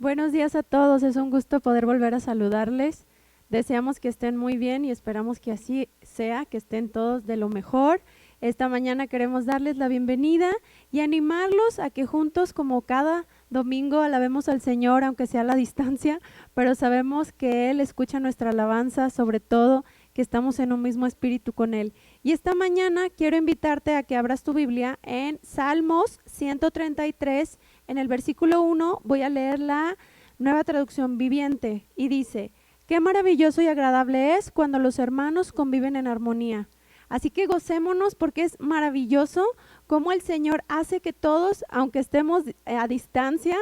Buenos días a todos, es un gusto poder volver a saludarles. Deseamos que estén muy bien y esperamos que así sea, que estén todos de lo mejor. Esta mañana queremos darles la bienvenida y animarlos a que juntos, como cada domingo, alabemos al Señor, aunque sea a la distancia, pero sabemos que Él escucha nuestra alabanza, sobre todo que estamos en un mismo espíritu con Él. Y esta mañana quiero invitarte a que abras tu Biblia en Salmos 133. En el versículo 1 voy a leer la Nueva Traducción Viviente y dice: qué maravilloso y agradable es cuando los hermanos conviven en armonía. Así que gocémonos porque es maravilloso cómo el Señor hace que todos, aunque estemos a distancia,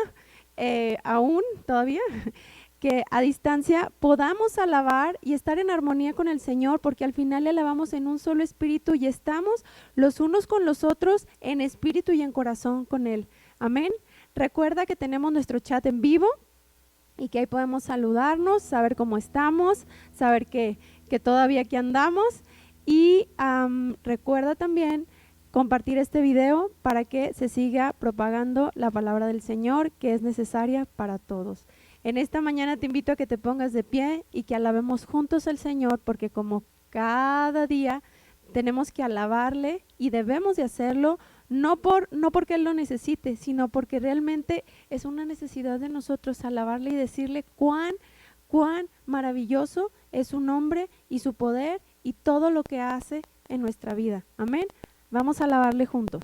aún todavía, que a distancia podamos alabar y estar en armonía con el Señor, porque al final le alabamos en un solo espíritu y estamos los unos con los otros en espíritu y en corazón con Él. Amén. Recuerda que tenemos nuestro chat en vivo y que ahí podemos saludarnos, saber cómo estamos, saber que todavía aquí andamos. Y recuerda también compartir este video para que se siga propagando la palabra del Señor, que es necesaria para todos. En esta mañana te invito a que te pongas de pie y que alabemos juntos al Señor, porque como cada día tenemos que alabarle y debemos de hacerlo, no porque Él lo necesite, sino porque realmente es una necesidad de nosotros alabarle y decirle cuán maravilloso es su nombre y su poder y todo lo que hace en nuestra vida. Amén. Vamos a alabarle juntos.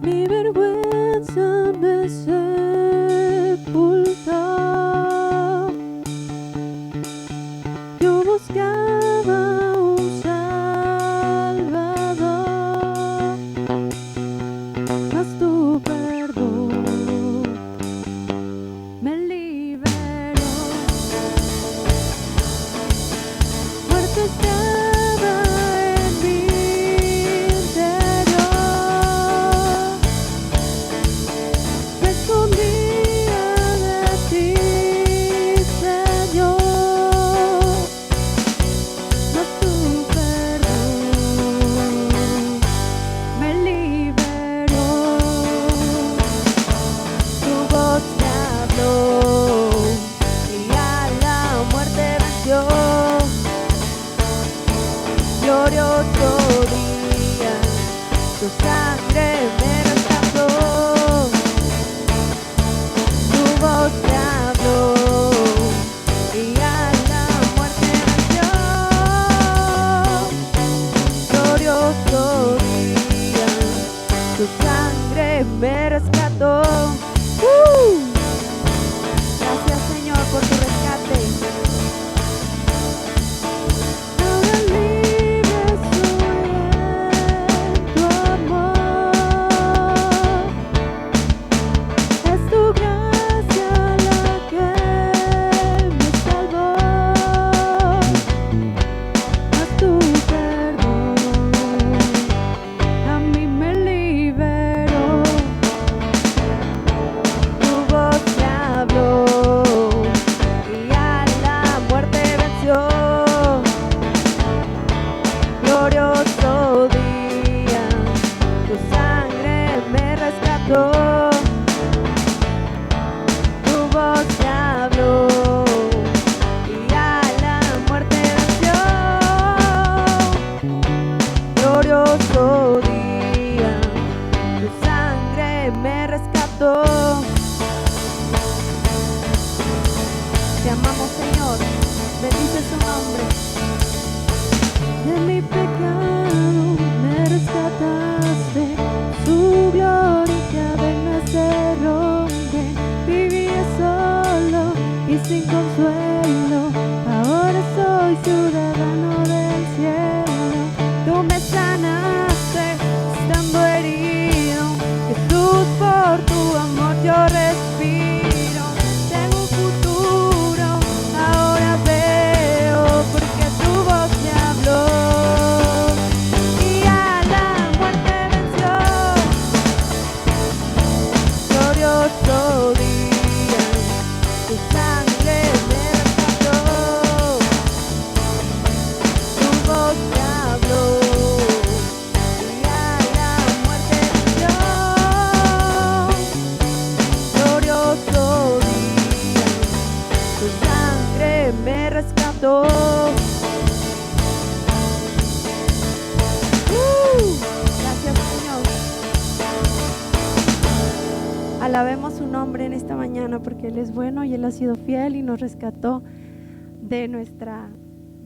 Mi vergüenza me sepultó. Yo buscaba un Salvador, mas tu perdón me liberó. Muerte estaba en mi interior, me escondía de ti, Señor, mas tu perdón me liberó. Tu voz me habló y a la muerte venció. Lloré otro día, tu sangre me rescató. Tu voz me habló y a la muerte venció. Lloré otro día, tu sangre me rescató. Gracias, Señor, por tu rescate. Ahora libre soy en tu amor. Es tu gracia la que me salvó, mas tu perdón a mí me liberó. Tu voz me habló y a la muerte venció. Glorioso día, tu sangre me rescató. Tu voz me habló y a la muerte venció. Glorioso día, tu sangre me rescató. Te amamos, Señor, bendice su nombre. De mi pecado me rescataste, su gloria que apenas se rompe. Vivía solo y sin consuelo, ahora soy ciudadano del cielo. Tú me sanaste estando herido, Jesús, por tu amor yo respiro. Tengo un futuro, ahora veo, porque tu voz me habló y a la muerte venció. Glorioso día, tu sangre me rescató. Alabemos su nombre en esta mañana porque Él es bueno y Él ha sido fiel y nos rescató de nuestra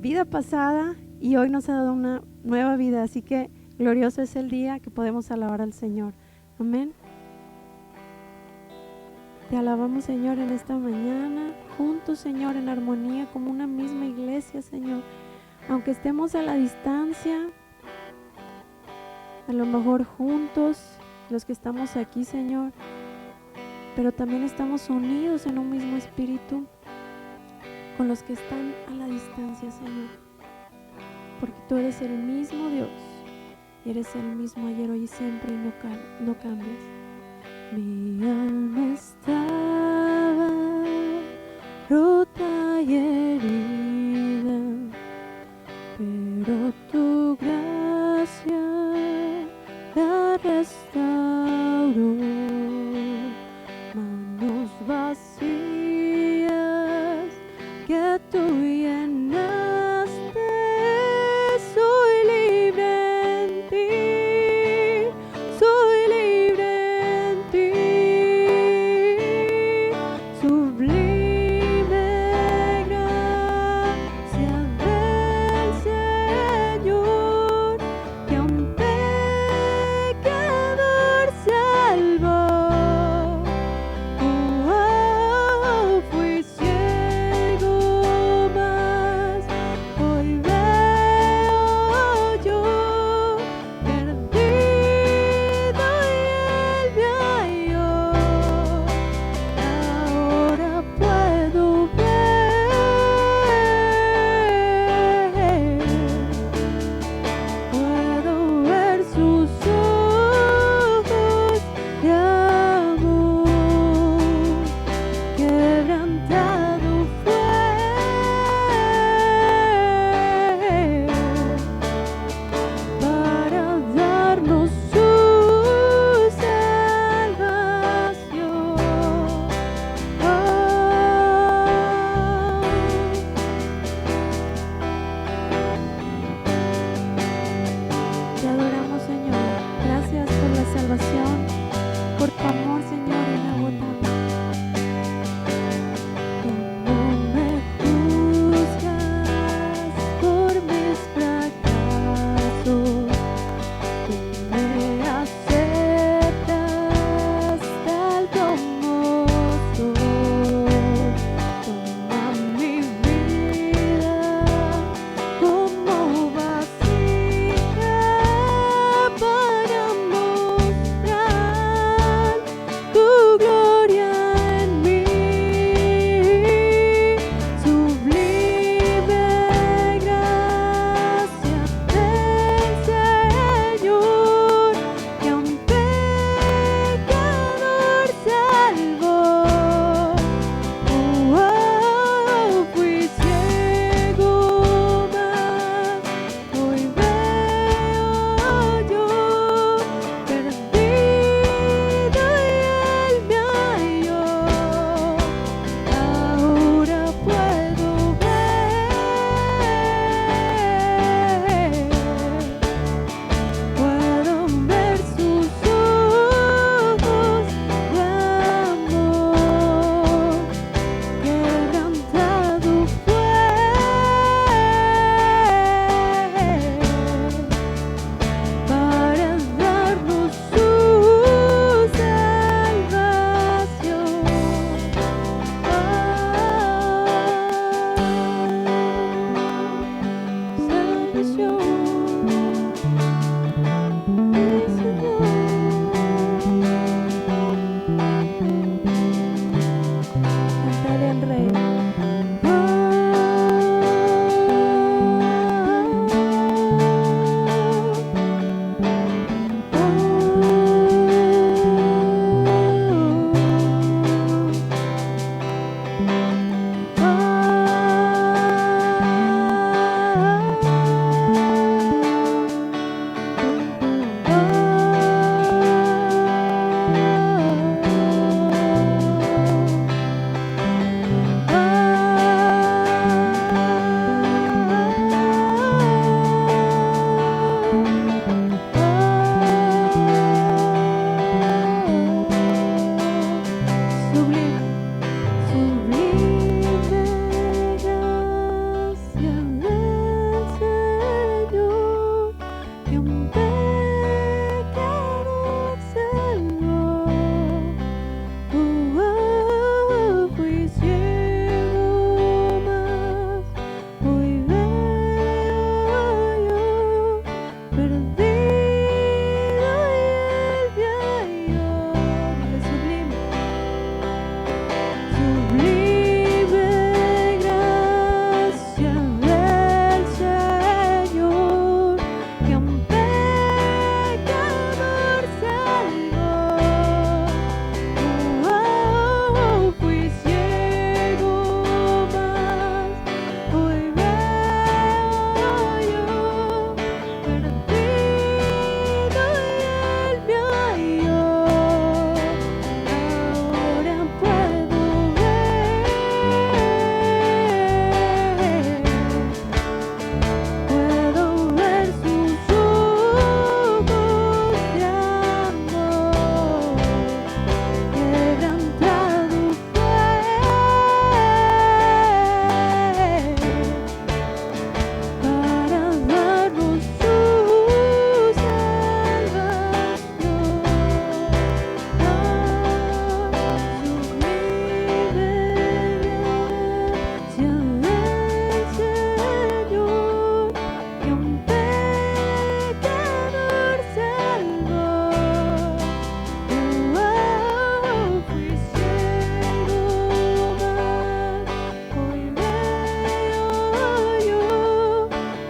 vida pasada y hoy nos ha dado una nueva vida. Así que glorioso es el día que podemos alabar al Señor. Amén. Te alabamos, Señor, en esta mañana, juntos, Señor, en armonía, como una misma iglesia, Señor. Aunque estemos a la distancia, a lo mejor juntos, los que estamos aquí, Señor, pero también estamos unidos en un mismo espíritu con los que están a la distancia, Señor. Porque tú eres el mismo Dios, y eres el mismo ayer, hoy y siempre, y no cambias. Mi alma estaba rota y herida, pero tu gracia la restauró. Manos vacías que tú llenaste, soy libre en ti, soy libre en ti. Sublime gracia del Señor.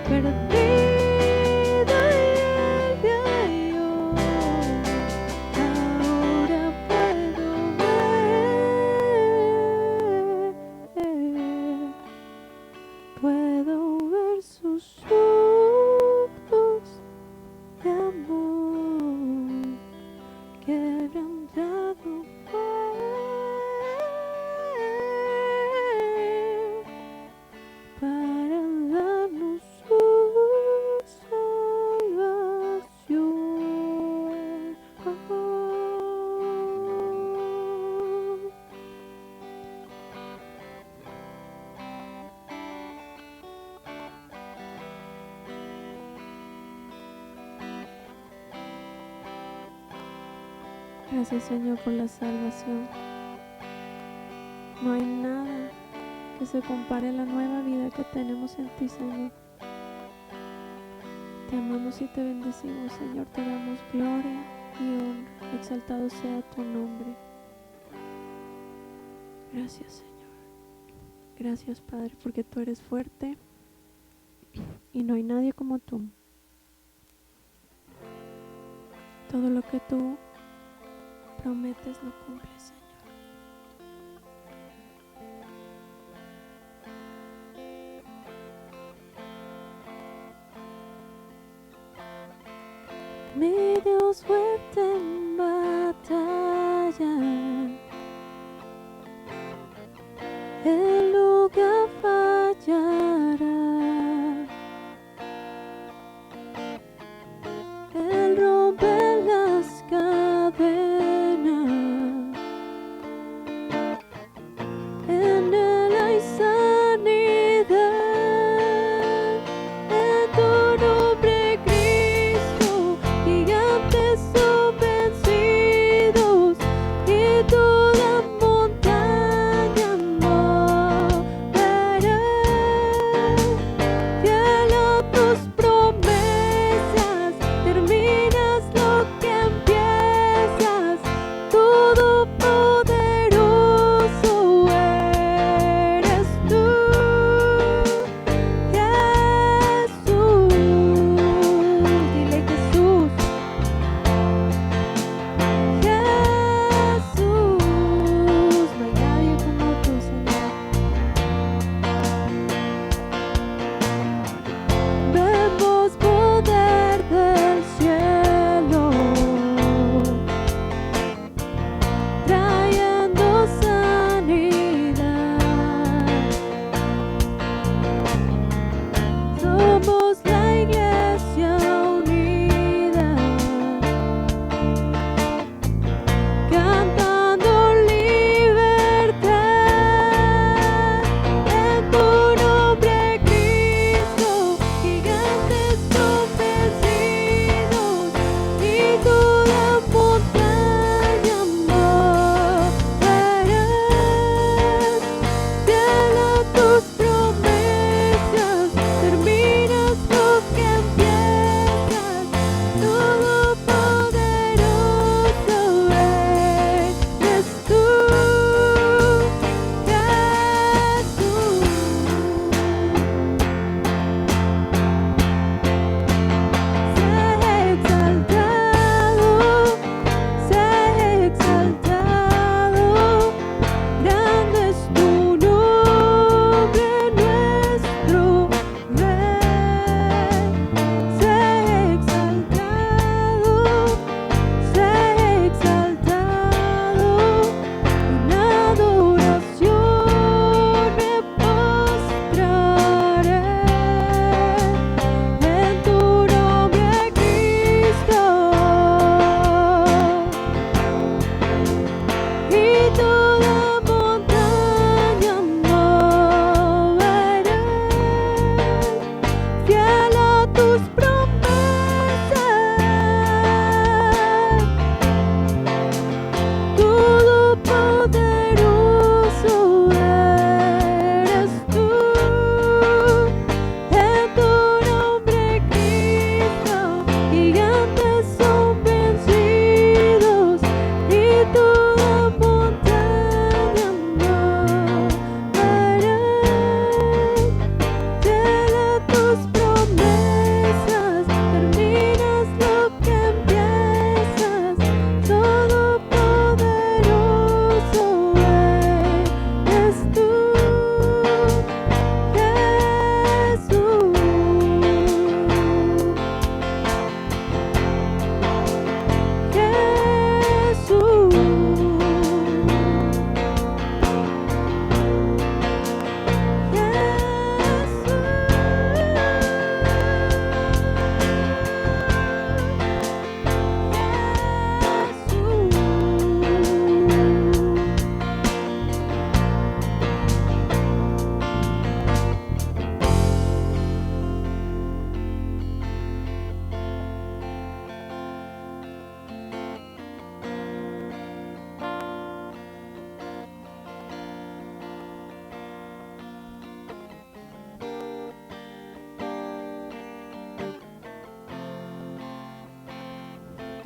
perdida y había yo, ahora puedo ver sus ojos de amor, quebrantado fue para darnos su salvación. Gracias, Señor, por la salvación. No hay nada que se compare a la nueva vida que tenemos en ti, Señor. Te amamos y te bendecimos, Señor. Te damos gloria y honra. Exaltado sea tu nombre. Gracias, Señor. Gracias, Padre, porque tú eres fuerte y no hay nadie como tú. Todo lo que tú prometes lo cumples, Señor. Mi Dios fuerte en batalla, Él nunca fallará. Él rompe las cadenas, en Él hay sanidad. En tu nombre, Cristo, gigantes son vencidos, y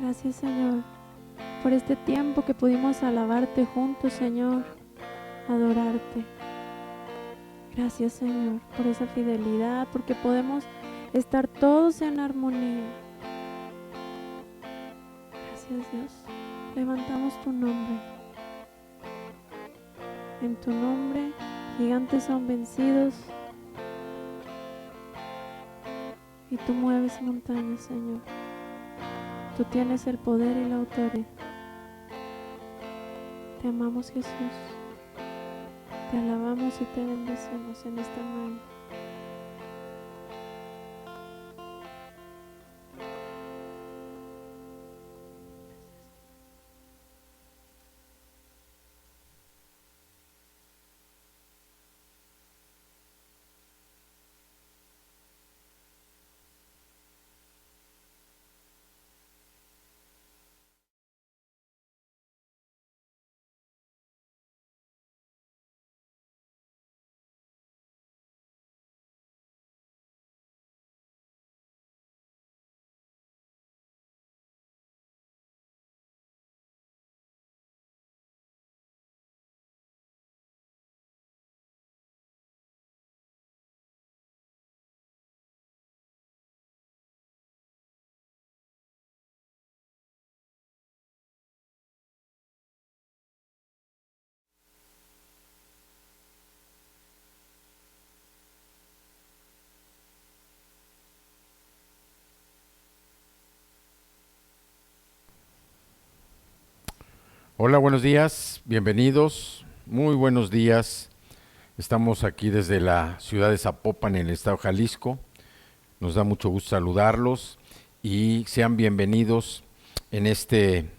Gracias, Señor, por este tiempo que pudimos alabarte juntos, Señor, adorarte. Gracias, Señor, por esa fidelidad, porque podemos estar todos en armonía. Gracias, Dios. Levantamos tu nombre. En tu nombre, gigantes son vencidos. Y tú mueves montañas, Señor. Tú tienes el poder y la autoridad. Te amamos, Jesús. Te alabamos y te bendecimos en esta mañana. Hola, buenos días, bienvenidos, muy buenos días. Estamos aquí desde la ciudad de Zapopan, en el estado de Jalisco. Nos da mucho gusto saludarlos y sean bienvenidos en este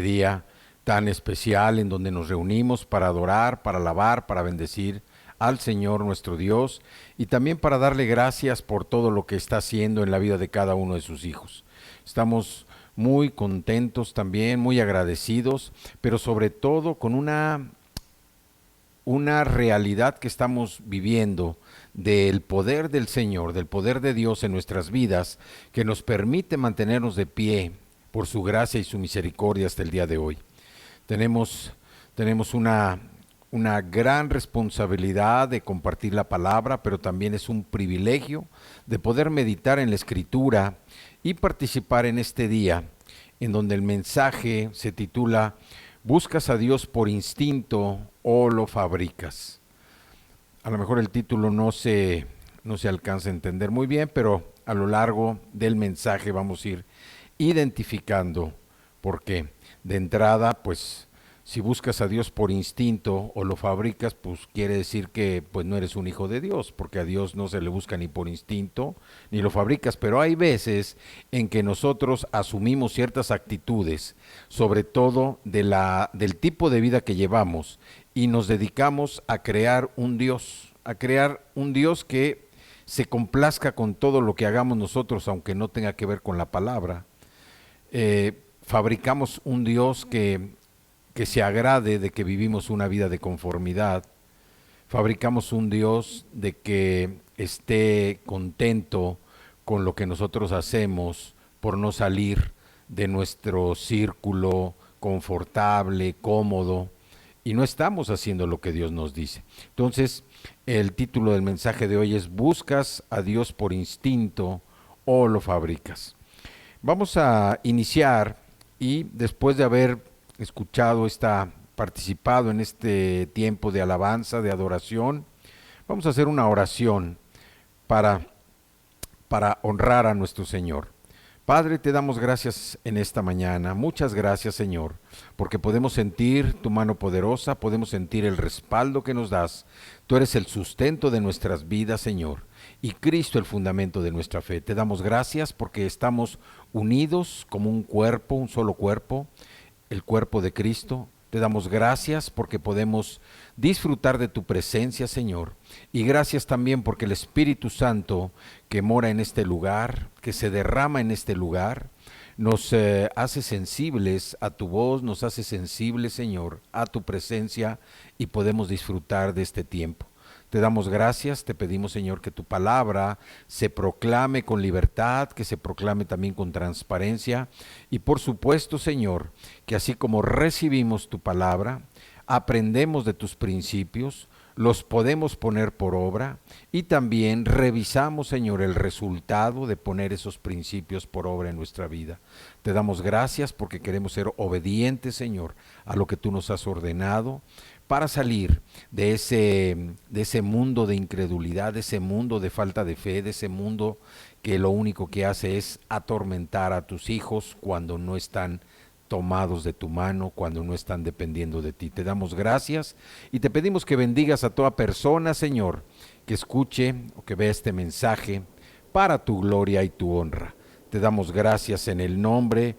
día tan especial en donde nos reunimos para adorar, para alabar, para bendecir al Señor nuestro Dios y también para darle gracias por todo lo que está haciendo en la vida de cada uno de sus hijos. Estamos muy contentos también, muy agradecidos, pero sobre todo con una realidad que estamos viviendo del poder del Señor, del poder de Dios en nuestras vidas, que nos permite mantenernos de pie por su gracia y su misericordia hasta el día de hoy. Tenemos una gran responsabilidad de compartir la palabra, pero también es un privilegio de poder meditar en la Escritura y participar en este día, en donde el mensaje se titula ¿Buscas a Dios por instinto o lo fabricas? A lo mejor el título no se alcanza a entender muy bien, pero a lo largo del mensaje vamos a ir identificando por qué. De entrada, pues, si buscas a Dios por instinto o lo fabricas, pues quiere decir que pues no eres un hijo de Dios, porque a Dios no se le busca ni por instinto ni lo fabricas, pero hay veces en que nosotros asumimos ciertas actitudes, sobre todo del tipo de vida que llevamos, y nos dedicamos a crear un Dios que se complazca con todo lo que hagamos nosotros, aunque no tenga que ver con la palabra. Fabricamos un Dios que se agrade de que vivimos una vida de conformidad. Fabricamos un Dios de que esté contento con lo que nosotros hacemos por no salir de nuestro círculo confortable, cómodo, y no estamos haciendo lo que Dios nos dice. Entonces, el título del mensaje de hoy es ¿Buscas a Dios por instinto o lo fabricas? Vamos a iniciar y después de haber participado en este tiempo de alabanza, de adoración, vamos a hacer una oración para honrar a nuestro Señor. Padre, te damos gracias en esta mañana. Muchas gracias, Señor, porque podemos sentir tu mano poderosa, podemos sentir el respaldo que nos das. Tú eres el sustento de nuestras vidas, Señor, y Cristo el fundamento de nuestra fe. Te damos gracias porque estamos unidos como un cuerpo, un solo cuerpo, el cuerpo de Cristo. Te damos gracias porque podemos disfrutar de tu presencia, Señor. Y gracias también porque el Espíritu Santo que mora en este lugar, que se derrama en este lugar, nos hace sensibles a tu voz, nos hace sensibles, Señor, a tu presencia y podemos disfrutar de este tiempo. Te damos gracias, te pedimos, Señor, que tu palabra se proclame con libertad, que se proclame también con transparencia y por supuesto, Señor, que así como recibimos tu palabra, aprendemos de tus principios, los podemos poner por obra y también revisamos, Señor, el resultado de poner esos principios por obra en nuestra vida. Te damos gracias porque queremos ser obedientes, Señor, a lo que tú nos has ordenado para salir de ese mundo de incredulidad, de ese mundo de falta de fe, de ese mundo que lo único que hace es atormentar a tus hijos cuando no están tomados de tu mano, cuando no están dependiendo de ti. Te damos gracias y te pedimos que bendigas a toda persona, Señor, que escuche o que vea este mensaje para tu gloria y tu honra. Te damos gracias en el nombre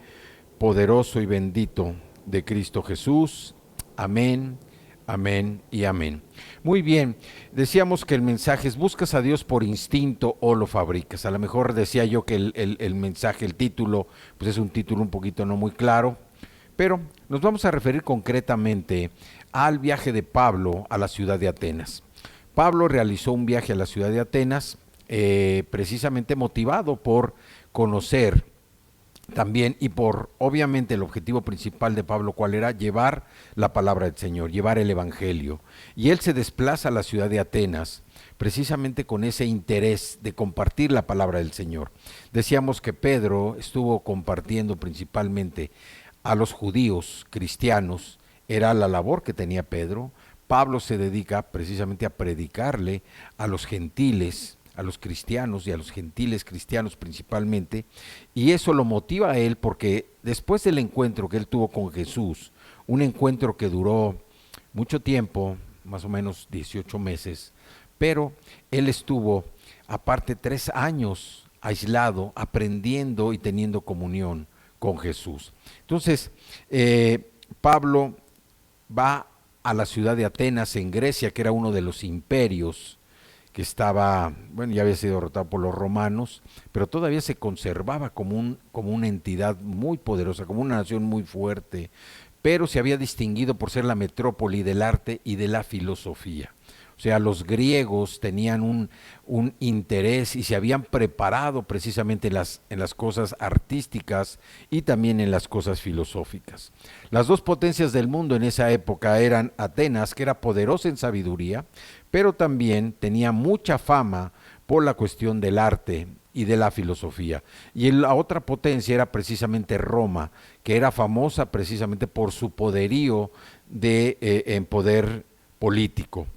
poderoso y bendito de Cristo Jesús. Amén, amén y amén. Muy bien, decíamos que el mensaje es ¿buscas a Dios por instinto o lo fabricas? A lo mejor decía yo que el mensaje, el título, pues es un título un poquito no muy claro, pero nos vamos a referir concretamente al viaje de Pablo a la ciudad de Atenas. Pablo realizó un viaje a la ciudad de Atenas precisamente motivado por conocer también y por, obviamente, el objetivo principal de Pablo, ¿cuál era? Llevar la palabra del Señor, llevar el Evangelio. Y él se desplaza a la ciudad de Atenas precisamente con ese interés de compartir la palabra del Señor. Decíamos que Pedro estuvo compartiendo principalmente a los judíos cristianos, era la labor que tenía Pedro. Pablo se dedica precisamente a predicarle a los gentiles, a los cristianos y a los gentiles cristianos principalmente, y eso lo motiva a él porque después del encuentro que él tuvo con Jesús, un encuentro que duró mucho tiempo, más o menos 18 meses, pero él estuvo aparte 3 años aislado, aprendiendo y teniendo comunión con Jesús. Entonces, Pablo va a la ciudad de Atenas en Grecia, que era uno de los imperios que estaba, bueno, ya había sido derrotado por los romanos, pero todavía se conservaba como una entidad muy poderosa, como una nación muy fuerte, pero se había distinguido por ser la metrópoli del arte y de la filosofía. O sea, los griegos tenían un interés y se habían preparado precisamente en las cosas artísticas y también en las cosas filosóficas. Las dos potencias del mundo en esa época eran Atenas, que era poderosa en sabiduría, pero también tenía mucha fama por la cuestión del arte y de la filosofía. Y la otra potencia era precisamente Roma, que era famosa precisamente por su poderío en poder político.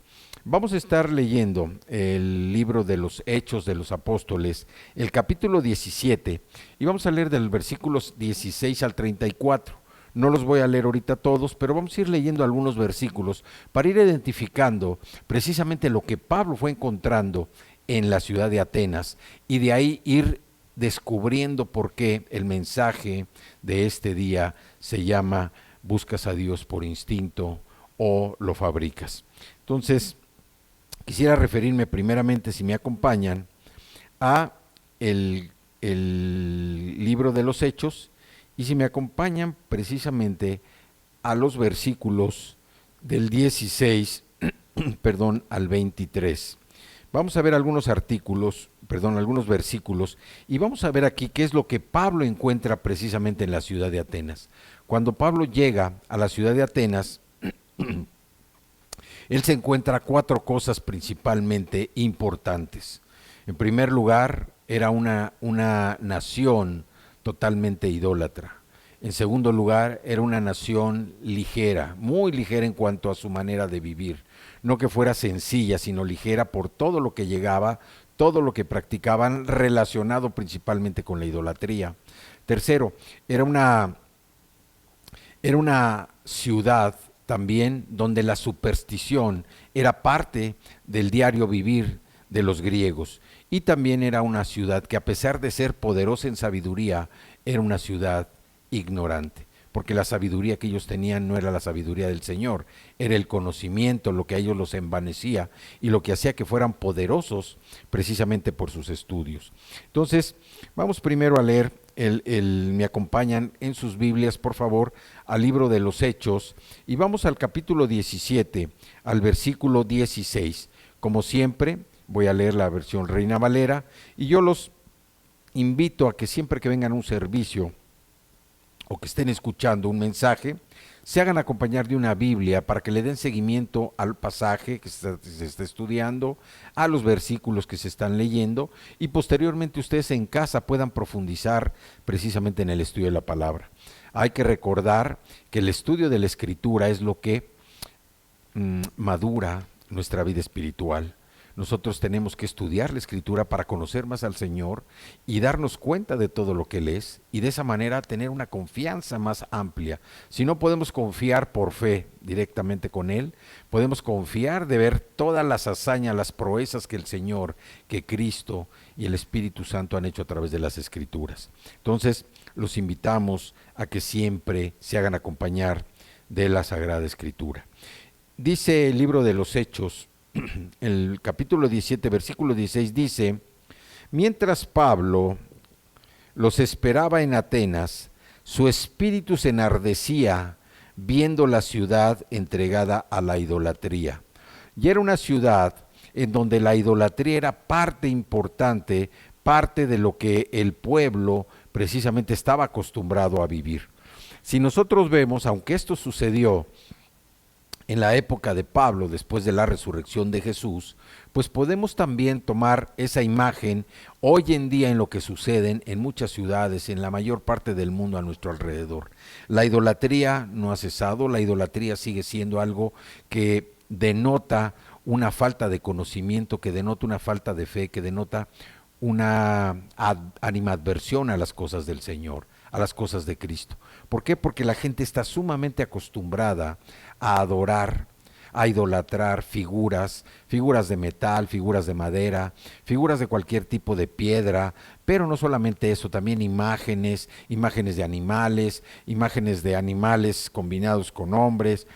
Vamos a estar leyendo el libro de los Hechos de los Apóstoles, el capítulo 17, y vamos a leer del versículos 16 al 34. No los voy a leer ahorita todos, pero vamos a ir leyendo algunos versículos para ir identificando precisamente lo que Pablo fue encontrando en la ciudad de Atenas y de ahí ir descubriendo por qué el mensaje de este día se llama ¿buscas a Dios por instinto o lo fabricas? Entonces, quisiera referirme primeramente, si me acompañan, a el libro de los Hechos y si me acompañan precisamente a los versículos del 16, al 23. Vamos a ver algunos versículos y vamos a ver aquí qué es lo que Pablo encuentra precisamente en la ciudad de Atenas. Cuando Pablo llega a la ciudad de Atenas, él se encuentra 4 cosas principalmente importantes. En primer lugar, era una nación totalmente idólatra. En segundo lugar, era una nación ligera, muy ligera en cuanto a su manera de vivir. No que fuera sencilla, sino ligera por todo lo que llegaba, todo lo que practicaban relacionado principalmente con la idolatría. Tercero, era una ciudad también donde la superstición era parte del diario vivir de los griegos. Y también era una ciudad que, a pesar de ser poderosa en sabiduría, era una ciudad ignorante, porque la sabiduría que ellos tenían no era la sabiduría del Señor, era el conocimiento lo que a ellos los envanecía y lo que hacía que fueran poderosos precisamente por sus estudios. Entonces, vamos primero a leer, me acompañan en sus Biblias, por favor, al libro de los Hechos, y vamos al capítulo 17, al versículo 16. como siempre, voy a leer la versión Reina Valera, y yo los invito a que siempre que vengan a un servicio o que estén escuchando un mensaje, se hagan acompañar de una Biblia para que le den seguimiento al pasaje que se está estudiando, a los versículos que se están leyendo, y posteriormente ustedes en casa puedan profundizar precisamente en el estudio de la palabra. Hay que recordar que el estudio de la Escritura es lo que madura nuestra vida espiritual. Nosotros tenemos que estudiar la Escritura para conocer más al Señor y darnos cuenta de todo lo que Él es, y de esa manera tener una confianza más amplia. Si no podemos confiar por fe directamente con Él, podemos confiar de ver todas las hazañas, las proezas que el Señor, que Cristo y el Espíritu Santo han hecho a través de las Escrituras. Entonces, los invitamos a que siempre se hagan acompañar de la Sagrada Escritura. Dice el libro de los Hechos, el capítulo 17, versículo 16, dice: mientras Pablo los esperaba en Atenas, su espíritu se enardecía viendo la ciudad entregada a la idolatría. Y era una ciudad en donde la idolatría era parte importante, parte de lo que el pueblo precisamente estaba acostumbrado a vivir. Si nosotros vemos, aunque esto sucedió en la época de Pablo, después de la resurrección de Jesús, pues podemos también tomar esa imagen hoy en día en lo que sucede en muchas ciudades, en la mayor parte del mundo a nuestro alrededor. La idolatría no ha cesado, la idolatría sigue siendo algo que denota una falta de conocimiento, que denota una falta de fe, que denota una animadversión a las cosas del Señor, a las cosas de Cristo. ¿Por qué? Porque la gente está sumamente acostumbrada a adorar, a idolatrar figuras de metal, figuras de madera, figuras de cualquier tipo de piedra, pero no solamente eso, también imágenes de animales combinados con hombres,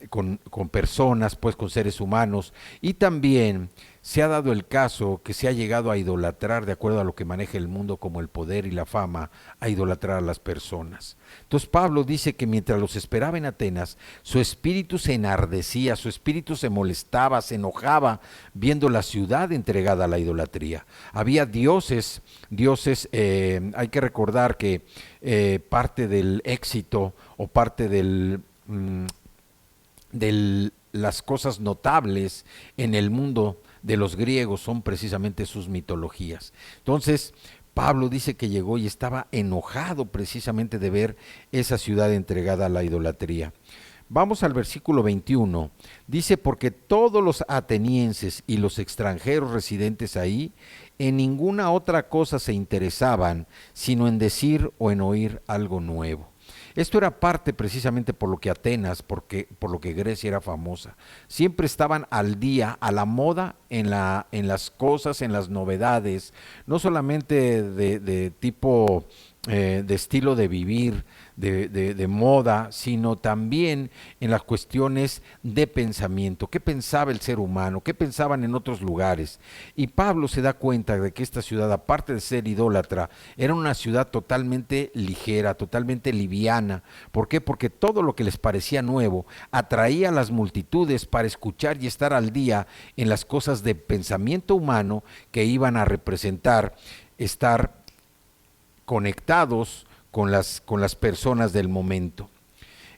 con personas, pues con seres humanos, y también se ha dado el caso que se ha llegado a idolatrar, de acuerdo a lo que maneja el mundo como el poder y la fama, a idolatrar a las personas. Entonces Pablo dice que mientras los esperaba en Atenas, su espíritu se enardecía, su espíritu se molestaba, se enojaba, viendo la ciudad entregada a la idolatría. Había dioses, hay que recordar que parte del éxito o parte de las cosas notables en el mundo de los griegos son precisamente sus mitologías. Entonces, Pablo dice que llegó y estaba enojado precisamente de ver esa ciudad entregada a la idolatría. Vamos al versículo 21. Dice: porque todos los atenienses y los extranjeros residentes ahí en ninguna otra cosa se interesaban, sino en decir o en oír algo nuevo. Esto era parte precisamente por lo que Atenas, por lo que Grecia era famosa. Siempre estaban al día, a la moda en las cosas, en las novedades, no solamente de tipo de estilo de vivir, de moda, sino también en las cuestiones de pensamiento. ¿Qué pensaba el ser humano? ¿Qué pensaban en otros lugares? Y Pablo se da cuenta de que esta ciudad, aparte de ser idólatra, era una ciudad totalmente ligera, totalmente liviana. ¿Por qué? Porque todo lo que les parecía nuevo atraía a las multitudes para escuchar y estar al día en las cosas de pensamiento humano que iban a representar estar conectados con las personas del momento.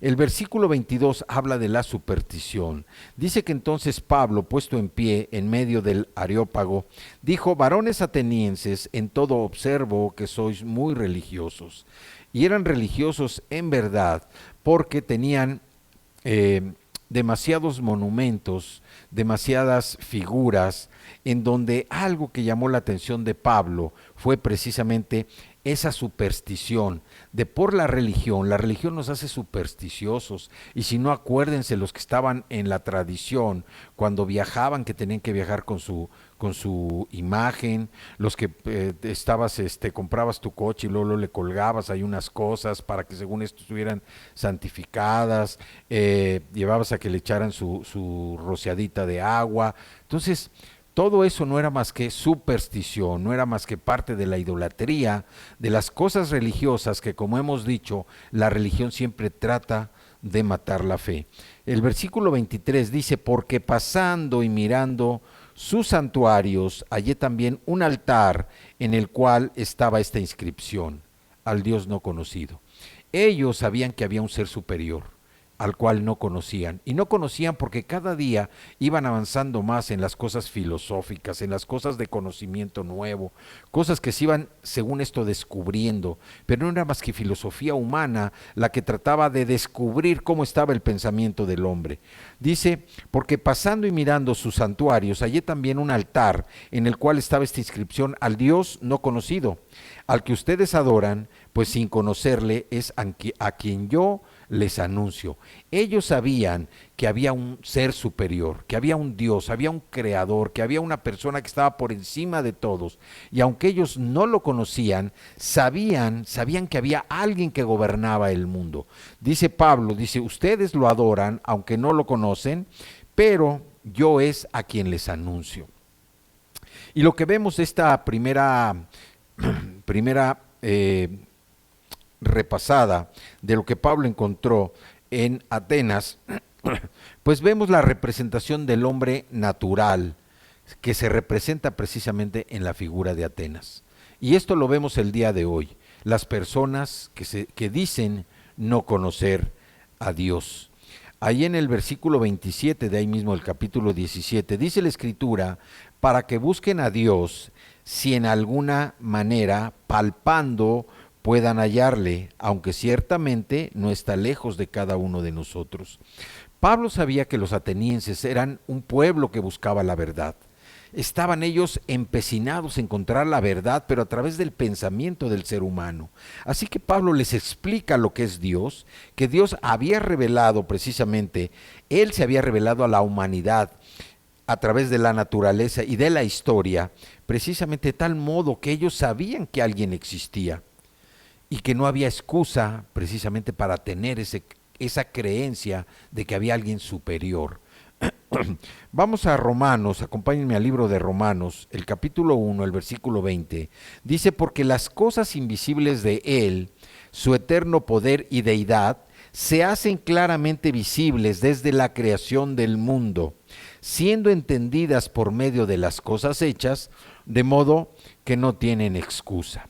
El versículo 22 habla de la superstición. Dice que entonces Pablo, puesto en pie en medio del Areópago, dijo: varones atenienses, en todo observo que sois muy religiosos. Y eran religiosos en verdad, porque tenían demasiados monumentos, demasiadas figuras, en donde algo que llamó la atención de Pablo fue precisamente esa superstición de por la religión nos hace supersticiosos, y si no, acuérdense los que estaban en la tradición, cuando viajaban, que tenían que viajar con su imagen, los que comprabas tu coche y luego le colgabas ahí unas cosas para que según esto estuvieran santificadas, llevabas a que le echaran su rociadita de agua. Entonces, todo eso no era más que superstición, no era más que parte de la idolatría, de las cosas religiosas que, como hemos dicho, la religión siempre trata de matar la fe. El versículo 23 dice: porque pasando y mirando sus santuarios hallé también un altar en el cual estaba esta inscripción: al Dios no conocido. Ellos sabían que había un ser superior, al cual no conocían. Y no conocían porque cada día iban avanzando más en las cosas filosóficas, en las cosas de conocimiento nuevo, cosas que se iban, según esto, descubriendo. Pero no era más que filosofía humana la que trataba de descubrir cómo estaba el pensamiento del hombre. Dice, porque pasando y mirando sus santuarios, hallé también un altar en el cual estaba esta inscripción: al Dios no conocido, al que ustedes adoran, pues sin conocerle es a quien yo les anuncio. Ellos sabían que había un ser superior, que había un Dios, había un creador, que había una persona que estaba por encima de todos. Y aunque ellos no lo conocían, sabían que había alguien que gobernaba el mundo. Dice Pablo, dice, ustedes lo adoran, aunque no lo conocen, pero yo es a quien les anuncio. Y lo que vemos de esta primera repasada de lo que Pablo encontró en Atenas, pues vemos la representación del hombre natural que se representa precisamente en la figura de Atenas. Y esto lo vemos el día de hoy, las personas que dicen no conocer a Dios. Ahí en el versículo 27 de ahí mismo el capítulo 17, dice la Escritura, para que busquen a Dios, si en alguna manera, palpando, puedan hallarle, aunque ciertamente no está lejos de cada uno de nosotros. Pablo sabía que los atenienses eran un pueblo que buscaba la verdad. Estaban ellos empecinados en encontrar la verdad, pero a través del pensamiento del ser humano. Así que Pablo les explica lo que es Dios, que Dios había revelado precisamente, Él se había revelado a la humanidad a través de la naturaleza y de la historia, precisamente de tal modo que ellos sabían que alguien existía y que no había excusa precisamente para tener esa creencia de que había alguien superior. Vamos a Romanos, acompáñenme al libro de Romanos, el capítulo 1, el versículo 20. Dice, porque las cosas invisibles de Él, su eterno poder y deidad, se hacen claramente visibles desde la creación del mundo, siendo entendidas por medio de las cosas hechas, de modo que no tienen excusa.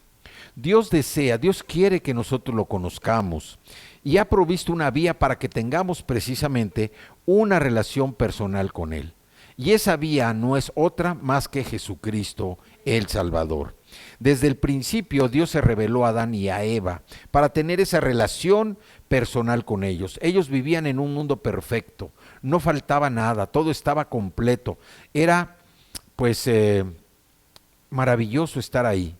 Dios desea, Dios quiere que nosotros lo conozcamos y ha provisto una vía para que tengamos precisamente una relación personal con Él. Y esa vía no es otra más que Jesucristo, el Salvador. Desde el principio Dios se reveló a Adán y a Eva para tener esa relación personal con ellos. Ellos vivían en un mundo perfecto, no faltaba nada, todo estaba completo. Era pues maravilloso estar ahí,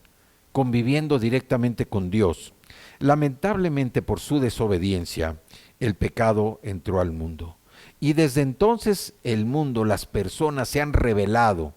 conviviendo directamente con Dios. Lamentablemente por su desobediencia, el pecado entró al mundo. Y desde entonces el mundo, las personas se han rebelado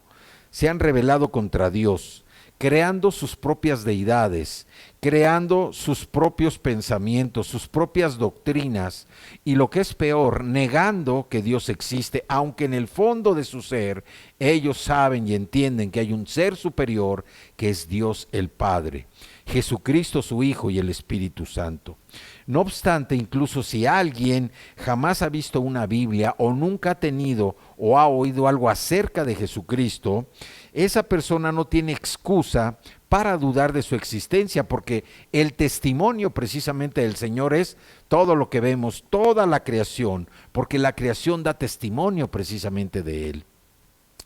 contra Dios, creando sus propias deidades, creando sus propios pensamientos, sus propias doctrinas, y lo que es peor, negando que Dios existe, aunque en el fondo de su ser ellos saben y entienden que hay un ser superior que es Dios el Padre, Jesucristo su Hijo y el Espíritu Santo. No obstante, incluso si alguien jamás ha visto una Biblia o nunca ha tenido o ha oído algo acerca de Jesucristo, esa persona no tiene excusa para dudar de su existencia, porque el testimonio precisamente del Señor es todo lo que vemos, toda la creación, porque la creación da testimonio precisamente de Él.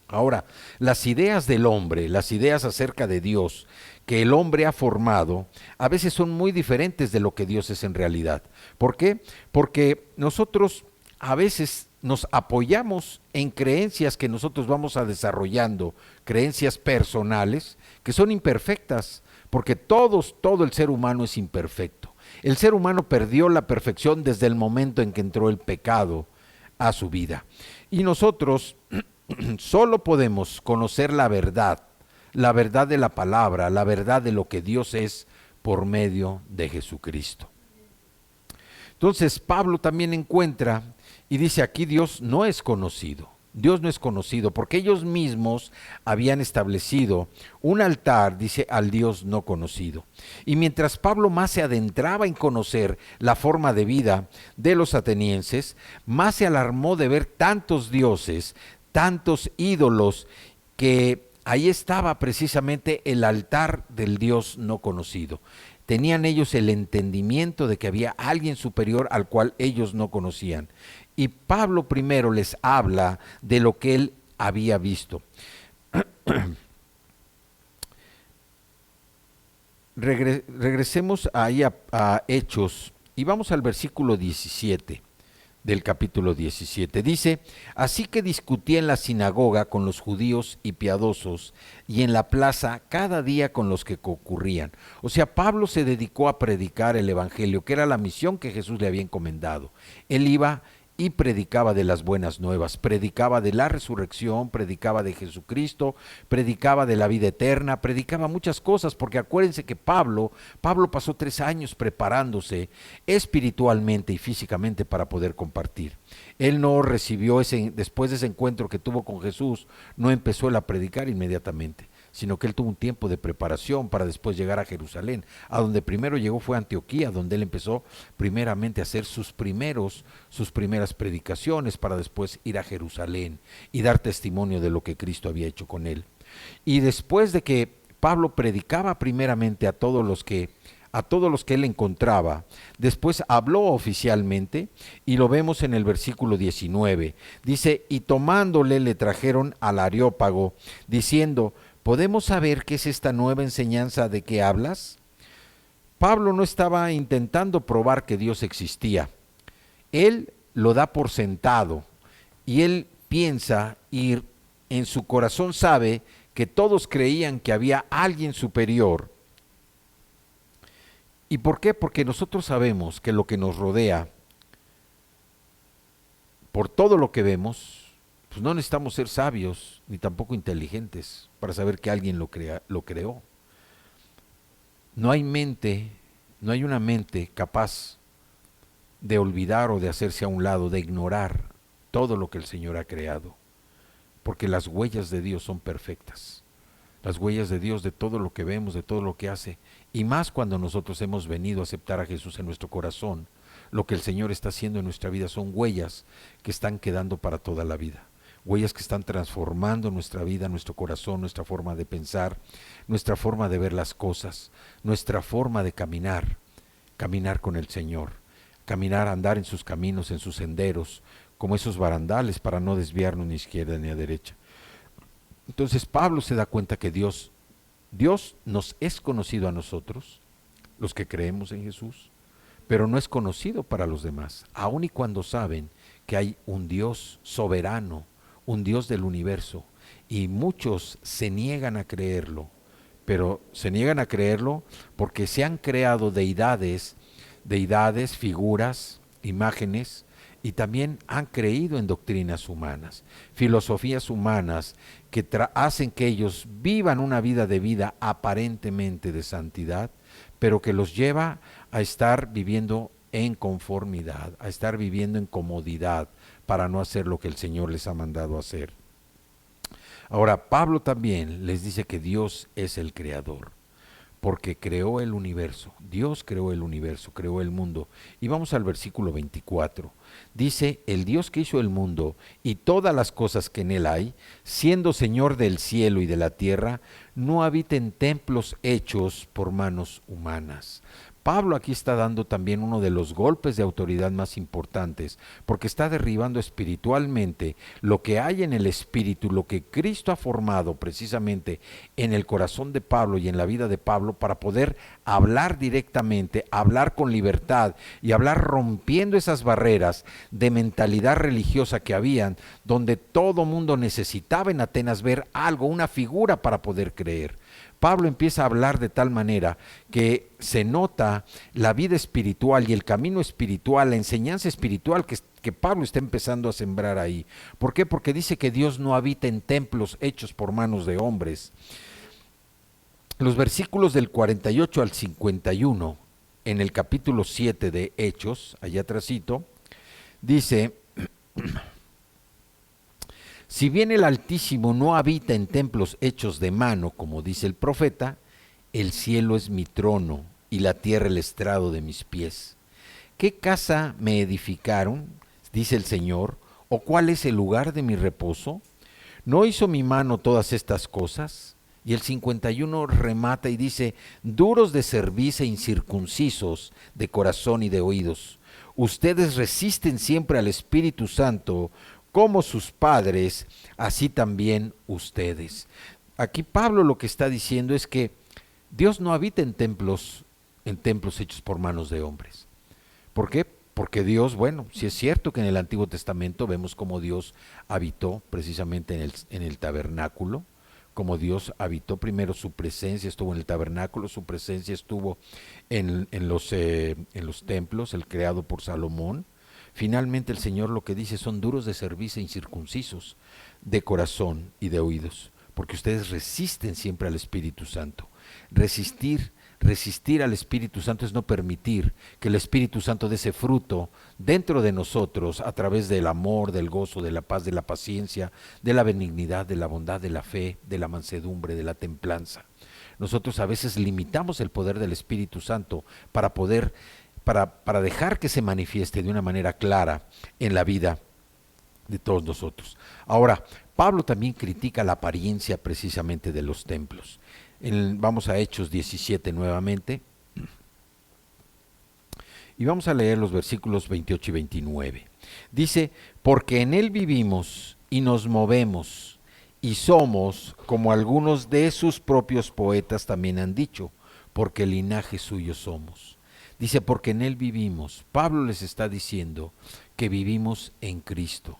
Ahora, las ideas del hombre, las ideas acerca de Dios que el hombre ha formado, a veces son muy diferentes de lo que Dios es en realidad. ¿Por qué? Porque nosotros a veces nos apoyamos en creencias que nosotros vamos a desarrollando, creencias personales, que son imperfectas, porque todo el ser humano es imperfecto. El ser humano perdió la perfección desde el momento en que entró el pecado a su vida. Y nosotros solo podemos conocer la verdad de la palabra, la verdad de lo que Dios es por medio de Jesucristo. Entonces Pablo también encuentra y dice aquí Dios no es conocido. Dios no es conocido porque ellos mismos habían establecido un altar, dice, al Dios no conocido. Y mientras Pablo más se adentraba en conocer la forma de vida de los atenienses, más se alarmó de ver tantos dioses, tantos ídolos que ahí estaba precisamente el altar del Dios no conocido. Tenían ellos el entendimiento de que había alguien superior al cual ellos no conocían. Y Pablo primero les habla de lo que él había visto. Regresemos ahí a Hechos y vamos al versículo 17 del capítulo 17. Dice, así que discutía en la sinagoga con los judíos y piadosos y en la plaza cada día con los que concurrían. O sea, Pablo se dedicó a predicar el evangelio, que era la misión que Jesús le había encomendado. Él iba y predicaba de las buenas nuevas, predicaba de la resurrección, predicaba de Jesucristo, predicaba de la vida eterna, predicaba muchas cosas, porque acuérdense que Pablo pasó 3 años preparándose espiritualmente y físicamente para poder compartir. Él no recibió después de ese encuentro que tuvo con Jesús, no empezó él a predicar inmediatamente, sino que él tuvo un tiempo de preparación para después llegar a Jerusalén. A donde primero llegó fue a Antioquía, donde él empezó primeramente a hacer sus primeras predicaciones, para después ir a Jerusalén y dar testimonio de lo que Cristo había hecho con él. Y después de que Pablo predicaba primeramente a todos los que él encontraba, después habló oficialmente, y lo vemos en el versículo 19. Dice, y tomándole le trajeron al Areópago, diciendo, ¿podemos saber qué es esta nueva enseñanza de que hablas? Pablo no estaba intentando probar que Dios existía. Él lo da por sentado y él piensa y en su corazón sabe que todos creían que había alguien superior. ¿Y por qué? Porque nosotros sabemos que lo que nos rodea, por todo lo que vemos, pues no necesitamos ser sabios ni tampoco inteligentes para saber que alguien lo creó. No hay una mente capaz de olvidar o de hacerse a un lado, de ignorar todo lo que el Señor ha creado, porque las huellas de Dios son perfectas. Las huellas de Dios, de todo lo que vemos, de todo lo que hace, y más cuando nosotros hemos venido a aceptar a Jesús en nuestro corazón, lo que el Señor está haciendo en nuestra vida son huellas que están quedando para toda la vida. Huellas que están transformando nuestra vida, nuestro corazón, nuestra forma de pensar, nuestra forma de ver las cosas, nuestra forma de caminar con el Señor, caminar, andar en sus caminos, en sus senderos, como esos barandales para no desviarnos ni a izquierda ni a derecha. Entonces Pablo se da cuenta que Dios nos es conocido a nosotros, los que creemos en Jesús, pero no es conocido para los demás, aun y cuando saben que hay un Dios soberano, un Dios del universo, y muchos se niegan a creerlo, pero se niegan a creerlo porque se han creado deidades, figuras, imágenes, y también han creído en doctrinas humanas, filosofías humanas que hacen que ellos vivan una vida aparentemente de santidad, pero que los lleva a estar viviendo en conformidad, a estar viviendo en comodidad para no hacer lo que el Señor les ha mandado hacer. Ahora, Pablo también les dice que Dios es el creador, porque creó el universo. Dios creó el universo, creó el mundo. Y vamos al versículo 24. Dice, el Dios que hizo el mundo y todas las cosas que en él hay, siendo Señor del cielo y de la tierra, no habita en templos hechos por manos humanas. Pablo aquí está dando también uno de los golpes de autoridad más importantes, porque está derribando espiritualmente lo que hay en el espíritu, lo que Cristo ha formado precisamente en el corazón de Pablo y en la vida de Pablo, para poder hablar directamente, hablar con libertad y hablar rompiendo esas barreras de mentalidad religiosa que habían, donde todo mundo necesitaba en Atenas ver algo, una figura para poder creer. Pablo empieza a hablar de tal manera que se nota la vida espiritual y el camino espiritual, la enseñanza espiritual que Pablo está empezando a sembrar ahí. ¿Por qué? Porque dice que Dios no habita en templos hechos por manos de hombres. Los versículos del 48 al 51, en el capítulo 7 de Hechos, allá atrásito, dice... Si bien el Altísimo no habita en templos hechos de mano, como dice el profeta, el cielo es mi trono y la tierra el estrado de mis pies. ¿Qué casa me edificaron? Dice el Señor, ¿o cuál es el lugar de mi reposo? ¿No hizo mi mano todas estas cosas? Y el 51 remata y dice, duros de cerviz e incircuncisos de corazón y de oídos, ustedes resisten siempre al Espíritu Santo, como sus padres, así también ustedes. Aquí Pablo lo que está diciendo es que Dios no habita en templos hechos por manos de hombres. ¿Por qué? Porque Dios, bueno, sí es cierto que en el Antiguo Testamento vemos cómo Dios habitó precisamente en el tabernáculo, como Dios habitó primero, su presencia estuvo en el tabernáculo, su presencia estuvo en los templos, el creado por Salomón. Finalmente el Señor lo que dice son duros de cerviz e incircuncisos de corazón y de oídos, porque ustedes resisten siempre al Espíritu Santo. Resistir al Espíritu Santo es no permitir que el Espíritu Santo dé ese fruto dentro de nosotros a través del amor, del gozo, de la paz, de la paciencia, de la benignidad, de la bondad, de la fe, de la mansedumbre, de la templanza. Nosotros a veces limitamos el poder del Espíritu Santo para dejar que se manifieste de una manera clara en la vida de todos nosotros. Ahora, Pablo también critica la apariencia precisamente de los templos. Vamos a Hechos 17 nuevamente y vamos a leer los versículos 28 y 29. Dice, porque en él vivimos y nos movemos y somos como algunos de sus propios poetas también han dicho, porque linaje suyo somos. Dice, porque en él vivimos. Pablo les está diciendo que vivimos en Cristo,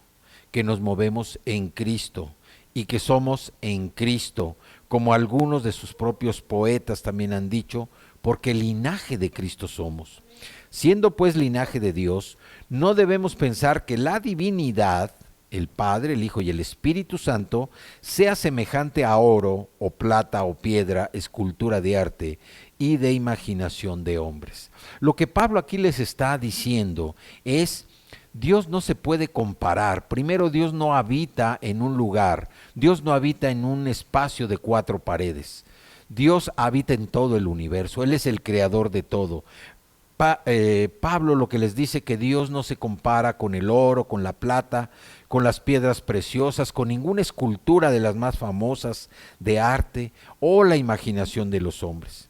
que nos movemos en Cristo y que somos en Cristo, como algunos de sus propios poetas también han dicho, porque linaje de Cristo somos. Siendo pues linaje de Dios, no debemos pensar que la divinidad, el Padre, el Hijo y el Espíritu Santo, sea semejante a oro o plata o piedra, escultura de arte y de imaginación de hombres. Lo que Pablo aquí les está diciendo es, Dios no se puede comparar. Primero, Dios no habita en un lugar, Dios no habita en un espacio de 4 paredes. Dios habita en todo el universo, Él es el creador de todo. Pablo lo que les dice que Dios no se compara con el oro, con la plata, con las piedras preciosas, con ninguna escultura de las más famosas de arte o la imaginación de los hombres.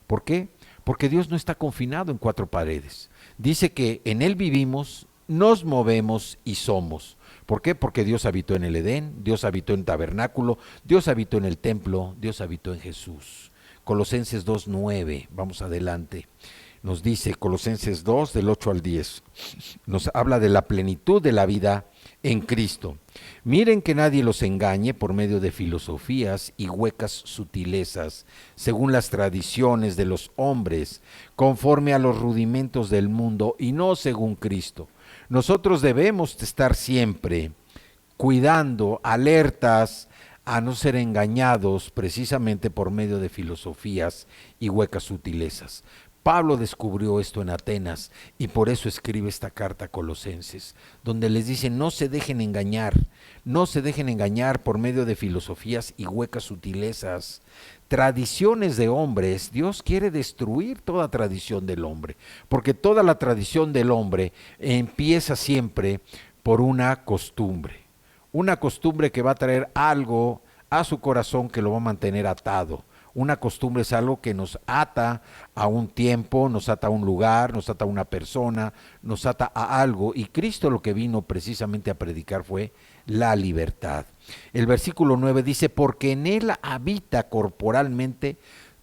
¿Por qué? Porque Dios no está confinado en 4 paredes. Dice que en Él vivimos, nos movemos y somos. ¿Por qué? Porque Dios habitó en el Edén, Dios habitó en el tabernáculo, Dios habitó en el templo, Dios habitó en Jesús. Colosenses 2:9, vamos adelante. Nos dice Colosenses 2, del 8 al 10, nos habla de la plenitud de la vida en Cristo. Miren que nadie los engañe por medio de filosofías y huecas sutilezas, según las tradiciones de los hombres, conforme a los rudimentos del mundo y no según Cristo. Nosotros debemos estar siempre cuidando, alertas, a no ser engañados precisamente por medio de filosofías y huecas sutilezas. Pablo descubrió esto en Atenas y por eso escribe esta carta a Colosenses, donde les dice no se dejen engañar por medio de filosofías y huecas sutilezas, tradiciones de hombres. Dios quiere destruir toda tradición del hombre, porque toda la tradición del hombre empieza siempre por una costumbre que va a traer algo a su corazón que lo va a mantener atado. Una costumbre es algo que nos ata a un tiempo, nos ata a un lugar, nos ata a una persona, nos ata a algo. Y Cristo lo que vino precisamente a predicar fue la libertad. El versículo 9 dice, porque en Él habita corporalmente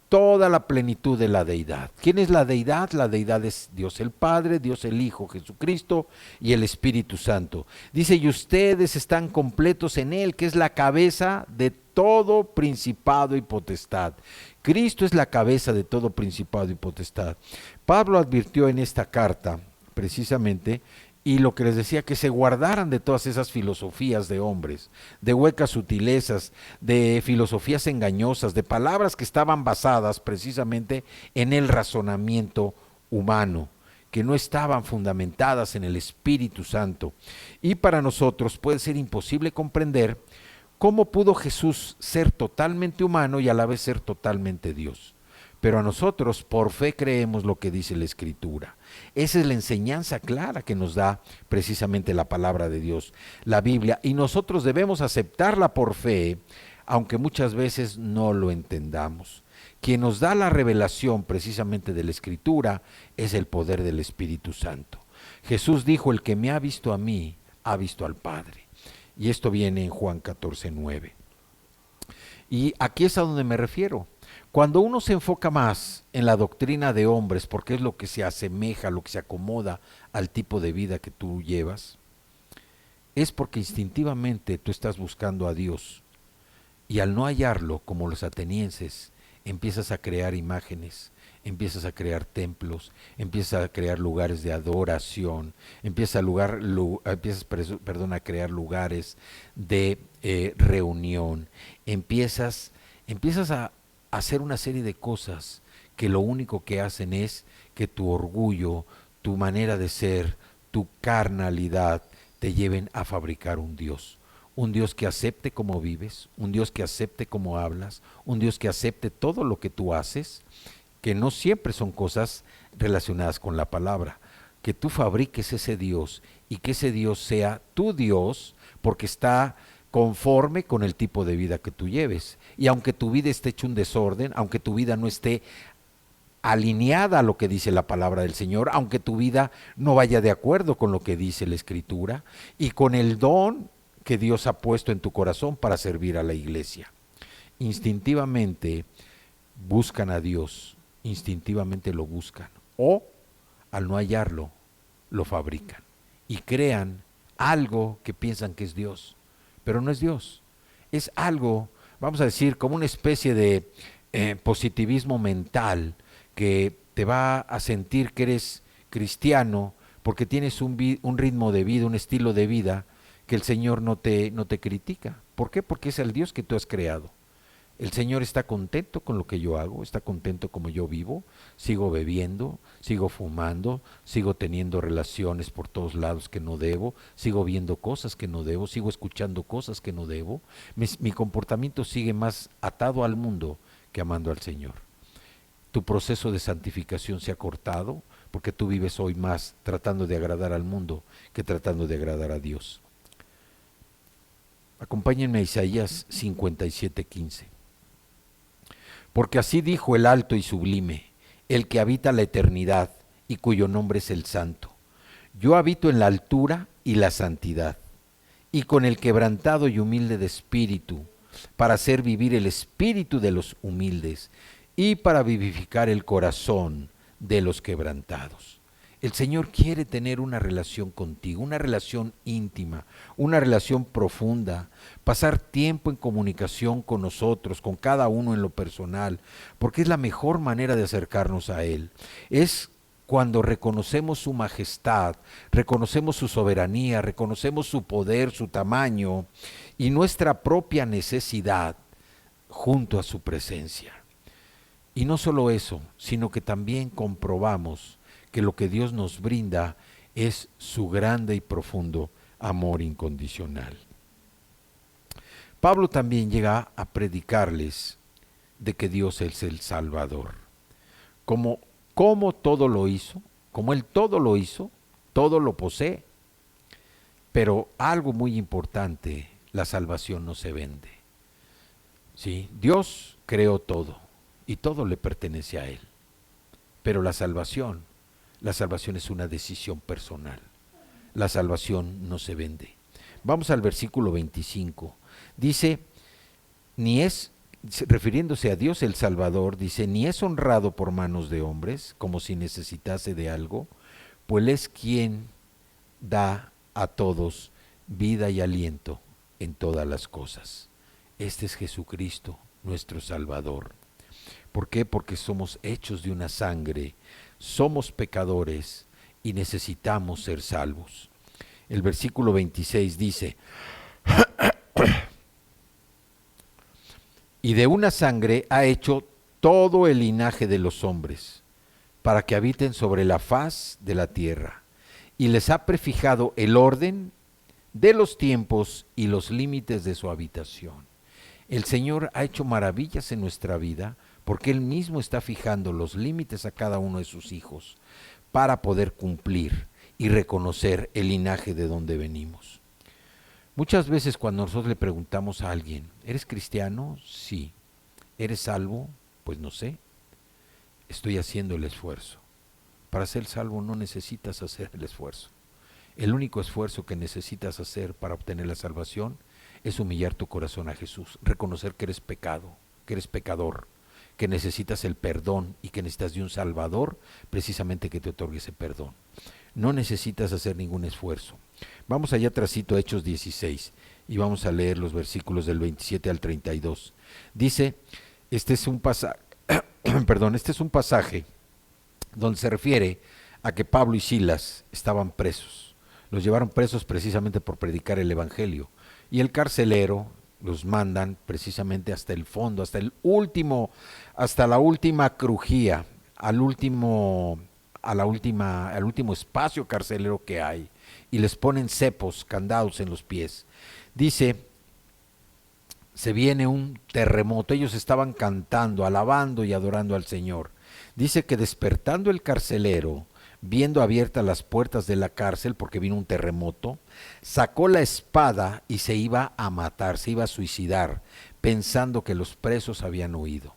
toda la plenitud de la deidad. ¿Quién es la deidad? La deidad es Dios el Padre, Dios el Hijo, Jesucristo y el Espíritu Santo. Dice, y ustedes están completos en Él, que es la cabeza de todo principado y potestad. Cristo es la cabeza de todo principado y potestad. Pablo advirtió en esta carta, precisamente, y lo que les decía, que se guardaran de todas esas filosofías de hombres, de huecas sutilezas, de filosofías engañosas, de palabras que estaban basadas precisamente en el razonamiento humano, que no estaban fundamentadas en el Espíritu Santo. Y para nosotros puede ser imposible comprender cómo pudo Jesús ser totalmente humano y a la vez ser totalmente Dios. Pero a nosotros por fe creemos lo que dice la Escritura. Esa es la enseñanza clara que nos da precisamente la palabra de Dios, la Biblia, y nosotros debemos aceptarla por fe, aunque muchas veces no lo entendamos. Quien nos da la revelación precisamente de la Escritura es el poder del Espíritu Santo. Jesús dijo: el que me ha visto a mí, ha visto al Padre. Y esto viene en Juan 14:9. Y aquí es a donde me refiero. Cuando uno se enfoca más en la doctrina de hombres, porque es lo que se asemeja, lo que se acomoda al tipo de vida que tú llevas, es porque instintivamente tú estás buscando a Dios. Y al no hallarlo, como los atenienses, empiezas a crear imágenes, empiezas a crear templos, empiezas a crear lugares de adoración, empiezas a crear lugares de reunión, empiezas a hacer una serie de cosas que lo único que hacen es que tu orgullo, tu manera de ser, tu carnalidad te lleven a fabricar un Dios que acepte cómo vives, un Dios que acepte cómo hablas, un Dios que acepte todo lo que tú haces, que no siempre son cosas relacionadas con la palabra, que tú fabriques ese Dios y que ese Dios sea tu Dios porque está conforme con el tipo de vida que tú lleves. Y aunque tu vida esté hecha un desorden, aunque tu vida no esté alineada a lo que dice la palabra del Señor, aunque tu vida no vaya de acuerdo con lo que dice la Escritura y con el don que Dios ha puesto en tu corazón para servir a la iglesia. Instintivamente buscan a Dios, instintivamente lo buscan, o al no hallarlo, lo fabrican y crean algo que piensan que es Dios, pero no es Dios, es algo, vamos a decir, como una especie de positivismo mental que te va a sentir que eres cristiano porque tienes un ritmo de vida, un estilo de vida que el Señor no te critica. ¿Por qué? Porque es el Dios que tú has creado. El Señor está contento con lo que yo hago, está contento como yo vivo, sigo bebiendo, sigo fumando, sigo teniendo relaciones por todos lados que no debo, sigo viendo cosas que no debo, sigo escuchando cosas que no debo. Mi comportamiento sigue más atado al mundo que amando al Señor. Tu proceso de santificación se ha cortado porque tú vives hoy más tratando de agradar al mundo que tratando de agradar a Dios. Acompáñenme a Isaías 57:15. Porque así dijo el alto y sublime, el que habita la eternidad y cuyo nombre es el Santo. Yo habito en la altura y la santidad, y con el quebrantado y humilde de espíritu, para hacer vivir el espíritu de los humildes y para vivificar el corazón de los quebrantados. El Señor quiere tener una relación contigo, una relación íntima, una relación profunda, pasar tiempo en comunicación con nosotros, con cada uno en lo personal, porque es la mejor manera de acercarnos a Él. Es cuando reconocemos su majestad, reconocemos su soberanía, reconocemos su poder, su tamaño y nuestra propia necesidad junto a su presencia. Y no solo eso, sino que también comprobamos que lo que Dios nos brinda es su grande y profundo amor incondicional. Pablo también llega a predicarles de que Dios es el Salvador. Como todo lo hizo, como Él todo lo hizo, todo lo posee. Pero algo muy importante, la salvación no se vende. ¿Sí? Dios creó todo y todo le pertenece a Él. Pero la salvación es una decisión personal. La salvación no se vende. Vamos al versículo 25. Dice, refiriéndose a Dios el Salvador, dice, ni es honrado por manos de hombres, como si necesitase de algo, pues es quien da a todos vida y aliento en todas las cosas. Este es Jesucristo, nuestro Salvador. ¿Por qué? Porque somos hechos de una sangre, somos pecadores y necesitamos ser salvos. El versículo 26 dice, y de una sangre ha hecho todo el linaje de los hombres, para que habiten sobre la faz de la tierra, y les ha prefijado el orden de los tiempos y los límites de su habitación. El Señor ha hecho maravillas en nuestra vida, porque Él mismo está fijando los límites a cada uno de sus hijos para poder cumplir y reconocer el linaje de donde venimos. Muchas veces cuando nosotros le preguntamos a alguien, ¿eres cristiano? Sí. ¿Eres salvo? Pues no sé. Estoy haciendo el esfuerzo. Para ser salvo no necesitas hacer el esfuerzo. El único esfuerzo que necesitas hacer para obtener la salvación es humillar tu corazón a Jesús, reconocer que eres pecado, que eres pecador, que necesitas el perdón y que necesitas de un Salvador precisamente que te otorgue ese perdón. No necesitas hacer ningún esfuerzo. Vamos allá atrásito a Hechos 16 y vamos a leer los versículos del 27 al 32. Dice, este es un pasaje, este es un pasaje donde se refiere a que Pablo y Silas estaban presos. Los llevaron presos precisamente por predicar el evangelio. Y el carcelero los mandan precisamente hasta el fondo, hasta la última crujía, al último espacio carcelero que hay, y les ponen cepos, candados en los pies. Dice, se viene un terremoto, ellos estaban cantando, alabando y adorando al Señor. Dice que despertando el carcelero, viendo abiertas las puertas de la cárcel, porque vino un terremoto, sacó la espada y se iba a matar, se iba a suicidar, pensando que los presos habían huido.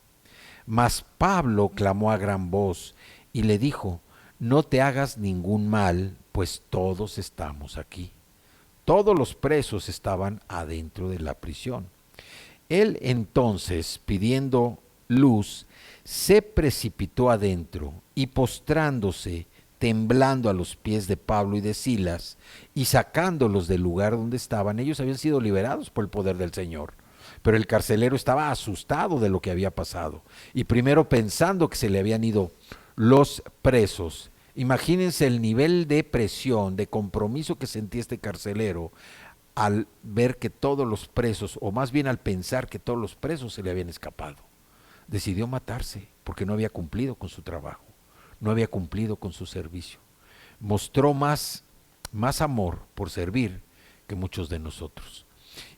Mas Pablo clamó a gran voz y le dijo, no te hagas ningún mal, pues todos estamos aquí. Todos los presos estaban adentro de la prisión. Él entonces, pidiendo luz, se precipitó adentro y postrándose, temblando a los pies de Pablo y de Silas, y sacándolos del lugar donde estaban, ellos habían sido liberados por el poder del Señor. Pero el carcelero estaba asustado de lo que había pasado, y primero pensando que se le habían ido los presos. Imagínense el nivel de presión, de compromiso que sentía este carcelero al ver que todos los presos, o más bien al pensar que todos los presos se le habían escapado. Decidió matarse porque no había cumplido con su trabajo, no había cumplido con su servicio. Mostró más amor por servir que muchos de nosotros.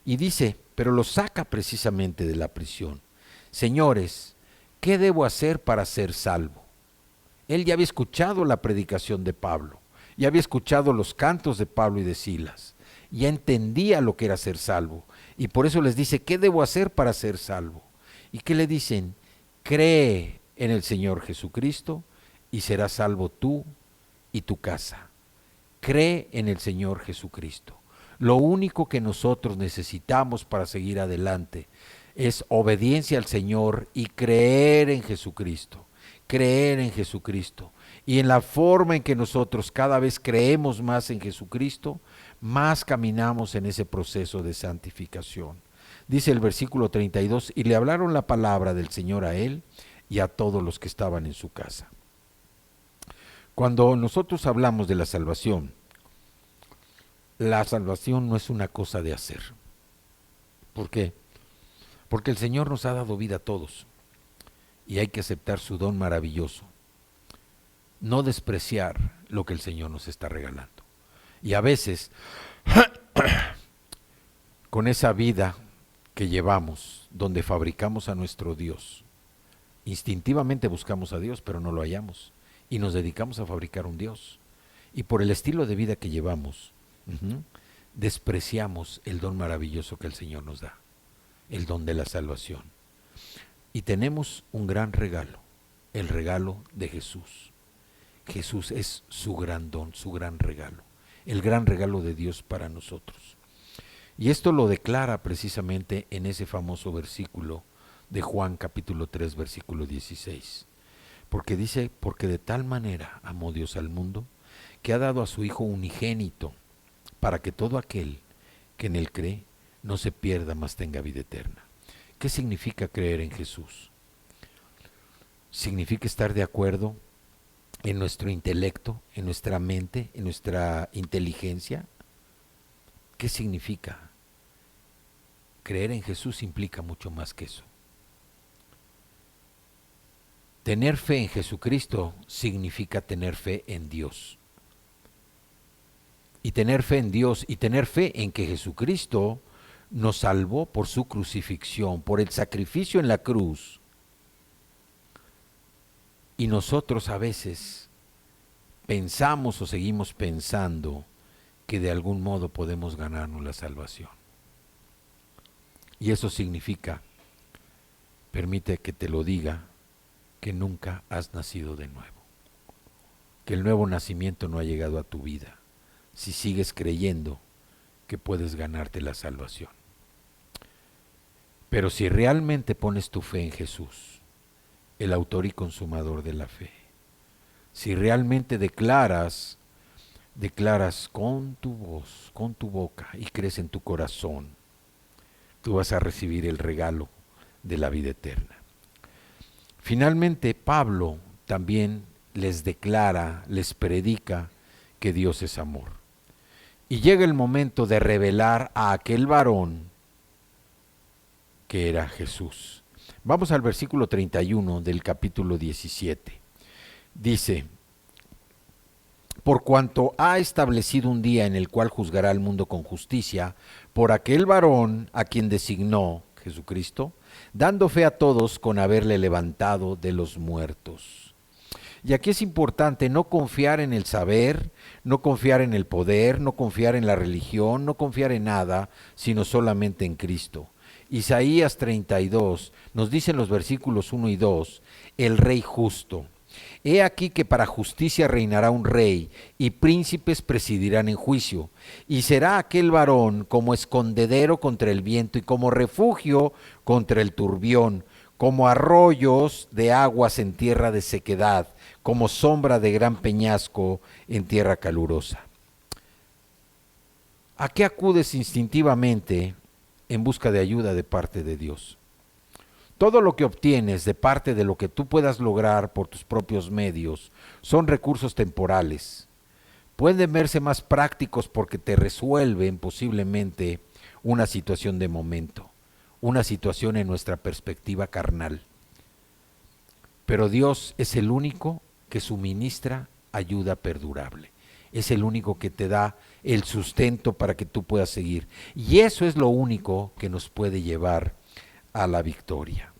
Y dice, pero lo saca precisamente de la prisión. Señores, ¿qué debo hacer para ser salvo? Él ya había escuchado la predicación de Pablo, ya había escuchado los cantos de Pablo y de Silas, ya entendía lo que era ser salvo, y por eso les dice, ¿qué debo hacer para ser salvo? ¿Y qué le dicen? Cree en el Señor Jesucristo y serás salvo tú y tu casa. Cree en el Señor Jesucristo. Lo único que nosotros necesitamos para seguir adelante es obediencia al Señor y creer en Jesucristo. Creer en Jesucristo. Y en la forma en que nosotros cada vez creemos más en Jesucristo, más caminamos en ese proceso de santificación. Dice el versículo 32, y le hablaron la palabra del Señor a él y a todos los que estaban en su casa. Cuando nosotros hablamos de la salvación no es una cosa de hacer. ¿Por qué? Porque el Señor nos ha dado vida a todos y hay que aceptar su don maravilloso. No despreciar lo que el Señor nos está regalando. Y a veces, con esa vida que llevamos, donde fabricamos a nuestro Dios, instintivamente buscamos a Dios, pero no lo hallamos, y nos dedicamos a fabricar un Dios. Y por el estilo de vida que llevamos, despreciamos el don maravilloso que el Señor nos da, el don de la salvación. Y tenemos un gran regalo, el regalo de Jesús. Jesús es su gran don, su gran regalo, el gran regalo de Dios para nosotros. Y esto lo declara precisamente en ese famoso versículo de Juan capítulo 3, versículo 16. Porque dice, porque de tal manera amó Dios al mundo, que ha dado a su Hijo unigénito, para que todo aquel que en él cree no se pierda, mas tenga vida eterna. ¿Qué significa creer en Jesús? Significa estar de acuerdo en nuestro intelecto, en nuestra mente, en nuestra inteligencia. ¿Qué significa? Creer en Jesús implica mucho más que eso. Tener fe en Jesucristo significa tener fe en Dios. Y tener fe en Dios y tener fe en que Jesucristo nos salvó por su crucifixión, por el sacrificio en la cruz, Y nosotros a veces pensamos o seguimos pensando que de algún modo podemos ganarnos la salvación. Y eso significa, permite que te lo diga, que nunca has nacido de nuevo. Que el nuevo nacimiento no ha llegado a tu vida si sigues creyendo que puedes ganarte la salvación. Pero si realmente pones tu fe en Jesús, el autor y consumador de la fe, si realmente declaras con tu voz, con tu boca y crees en tu corazón, tú vas a recibir el regalo de la vida eterna. Finalmente, Pablo también les declara, les predica que Dios es amor. Y llega el momento de revelar a aquel varón que era Jesús. Vamos al versículo 31 del capítulo 17. Dice: por cuanto ha establecido un día en el cual juzgará al mundo con justicia, por aquel varón a quien designó, Jesucristo, dando fe a todos con haberle levantado de los muertos. Y aquí es importante no confiar en el saber, no confiar en el poder, no confiar en la religión, no confiar en nada, sino solamente en Cristo. Isaías 32 nos dice en los versículos 1 y 2, el Rey justo. He aquí que para justicia reinará un rey, y príncipes presidirán en juicio. Y será aquel varón como escondedero contra el viento y como refugio contra el turbión, como arroyos de aguas en tierra de sequedad, como sombra de gran peñasco en tierra calurosa. ¿A qué acudes instintivamente en busca de ayuda de parte de Dios? Todo lo que obtienes de parte de lo que tú puedas lograr por tus propios medios son recursos temporales. Pueden verse más prácticos porque te resuelven posiblemente una situación de momento, una situación en nuestra perspectiva carnal. Pero Dios es el único que suministra ayuda perdurable. Es el único que te da el sustento para que tú puedas seguir. Y eso es lo único que nos puede llevar a la victoria.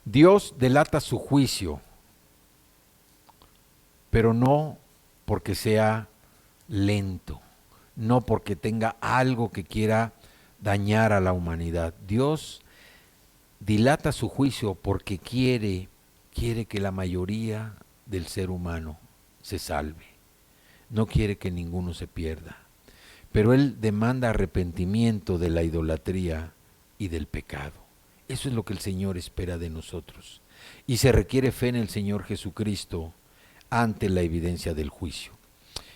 Dios delata su juicio, pero no porque sea lento, no porque tenga algo que quiera dañar a la humanidad. Dios dilata su juicio porque quiere que la mayoría del ser humano se salve. No quiere que ninguno se pierda. Pero Él demanda arrepentimiento de la idolatría y del pecado. Eso es lo que el Señor espera de nosotros. Y se requiere fe en el Señor Jesucristo ante la evidencia del juicio.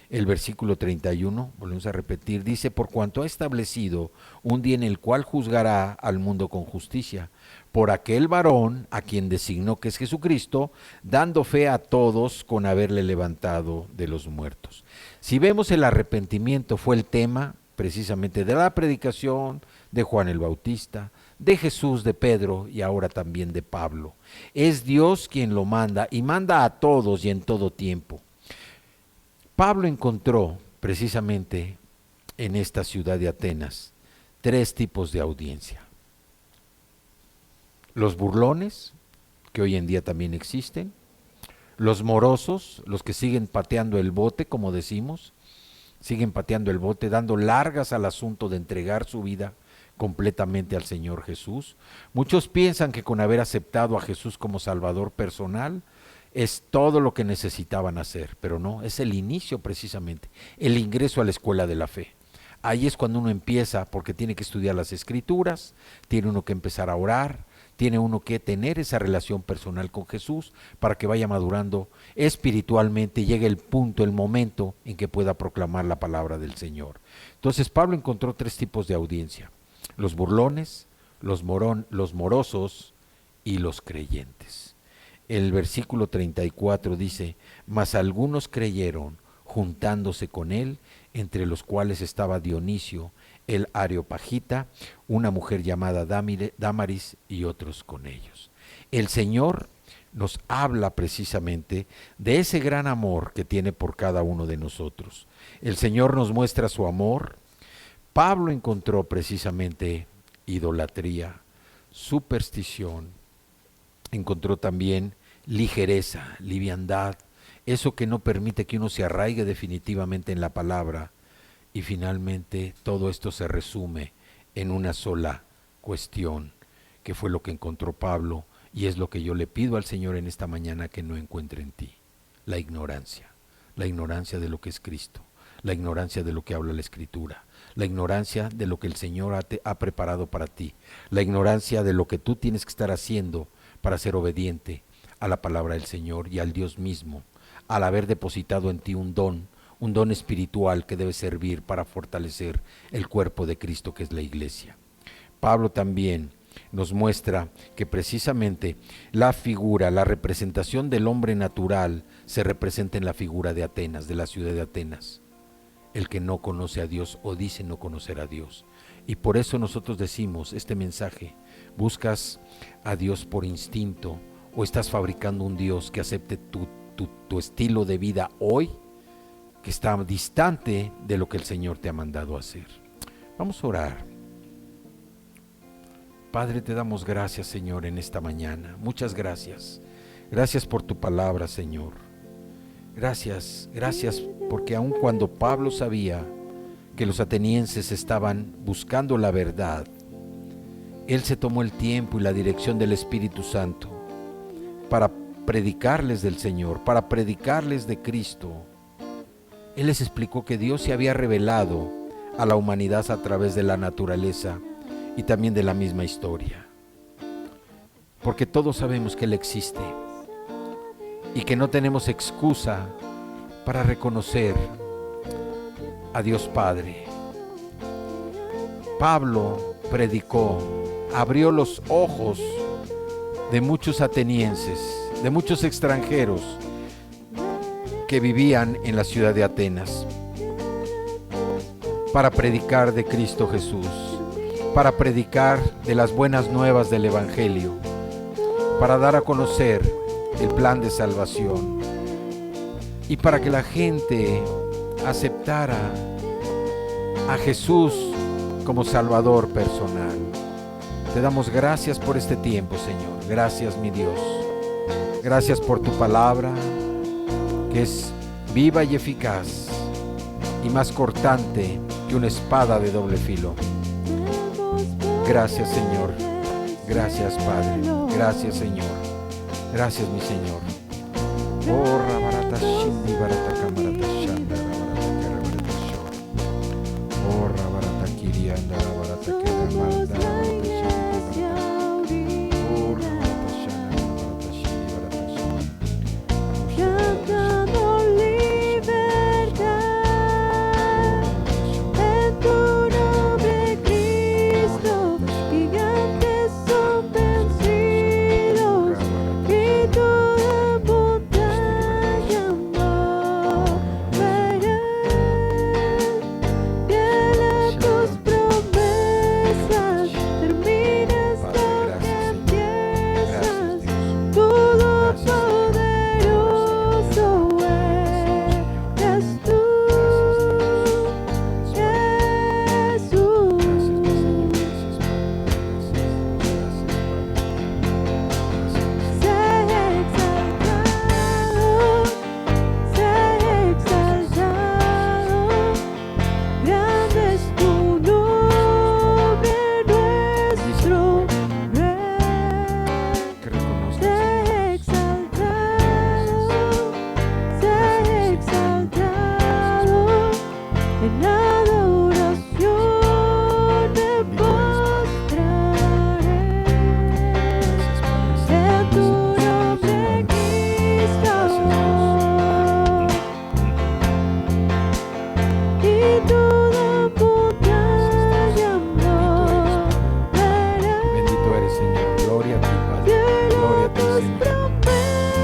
El versículo 31, volvemos a repetir, dice: por cuanto ha establecido un día en el cual juzgará al mundo con justicia, por aquel varón a quien designó, que es Jesucristo, dando fe a todos con haberle levantado de los muertos. Si vemos, el arrepentimiento fue el tema precisamente de la predicación de Juan el Bautista, de Jesús, de Pedro y ahora también de Pablo. Es Dios quien lo manda y manda a todos y en todo tiempo. Pablo encontró precisamente en esta ciudad de Atenas 3 tipos de audiencia. Los burlones, que hoy en día también existen, los morosos, los que siguen pateando el bote, como decimos, siguen pateando el bote, dando largas al asunto de entregar su vida completamente al Señor Jesús. Muchos piensan que con haber aceptado a Jesús como Salvador personal es todo lo que necesitaban hacer, pero no, es el inicio precisamente, el ingreso a la escuela de la fe. Ahí es cuando uno empieza, porque tiene que estudiar las Escrituras, tiene uno que empezar a orar, tiene uno que tener esa relación personal con Jesús para que vaya madurando espiritualmente y llegue el punto, el momento en que pueda proclamar la palabra del Señor. Entonces Pablo encontró 3 tipos de audiencia: los burlones, los morosos y los creyentes. El versículo 34 dice: mas algunos creyeron juntándose con él, entre los cuales estaba Dionisio, el Areopagita, una mujer llamada Dámaris y otros con ellos. El Señor nos habla precisamente de ese gran amor que tiene por cada uno de nosotros. El Señor nos muestra su amor. Pablo encontró precisamente idolatría, superstición, encontró también ligereza, liviandad, eso que no permite que uno se arraigue definitivamente en la palabra. Y finalmente todo esto se resume en una sola cuestión, que fue lo que encontró Pablo, y es lo que yo le pido al Señor en esta mañana que no encuentre en ti: la ignorancia de lo que es Cristo, la ignorancia de lo que habla la Escritura, la ignorancia de lo que el Señor ha preparado para ti, la ignorancia de lo que tú tienes que estar haciendo para ser obediente a la palabra del Señor y al Dios mismo, al haber depositado en ti un don espiritual que debe servir para fortalecer el cuerpo de Cristo, que es la iglesia. Pablo también nos muestra que precisamente la figura, la representación del hombre natural se representa en la figura de Atenas, de la ciudad de Atenas, el que no conoce a Dios o dice no conocer a Dios. Y por eso nosotros decimos este mensaje: ¿buscas a Dios por instinto o estás fabricando un Dios que acepte tu estilo de vida hoy, que está distante de lo que el Señor te ha mandado a hacer? Vamos a orar. Padre, te damos gracias, Señor, en esta mañana. Muchas gracias. Gracias por tu palabra, Señor. Gracias porque aun cuando Pablo sabía que los atenienses estaban buscando la verdad, él se tomó el tiempo y la dirección del Espíritu Santo para predicarles del Señor, para predicarles de Cristo. Él les explicó que Dios se había revelado a la humanidad a través de la naturaleza y también de la misma historia, porque todos sabemos que Él existe y que no tenemos excusa para reconocer a Dios Padre. Pablo predicó, abrió los ojos de muchos atenienses, de muchos extranjeros que vivían en la ciudad de Atenas, para predicar de Cristo Jesús, para predicar de las buenas nuevas del Evangelio, para dar a conocer el plan de salvación y para que la gente aceptara a Jesús como Salvador personal. Te damos gracias por este tiempo, Señor. Gracias, mi Dios. Gracias por tu palabra, que es viva y eficaz y más cortante que una espada de doble filo. Gracias, Señor. Gracias, Padre. Gracias, Señor. Gracias, mi Señor. Oh, rabarata shindi barata kamarata shanda rabarata karabarata shor. Oh, rabarata kirianda rabarata karamarata rabarata shindi barata. Oh, rabarata shanda rabarata shindi barata shor. Cantando libertad en tu nombre, Cristo, gigantes son vencidos y toda montaña moverá. Fiel a tus promesas, terminas lo que empiezas. Todopoderoso eres tú, Jesús. Sé exaltado, grande es tu nombre, nuestro Rey. Que reconozcas, Sé exaltado, en adoración me postraré. En tu nombre, Cristo, y toda montaña moverá. bendito eres, Señor. Gloria a ti, Padre. Gloria a ti, Señor.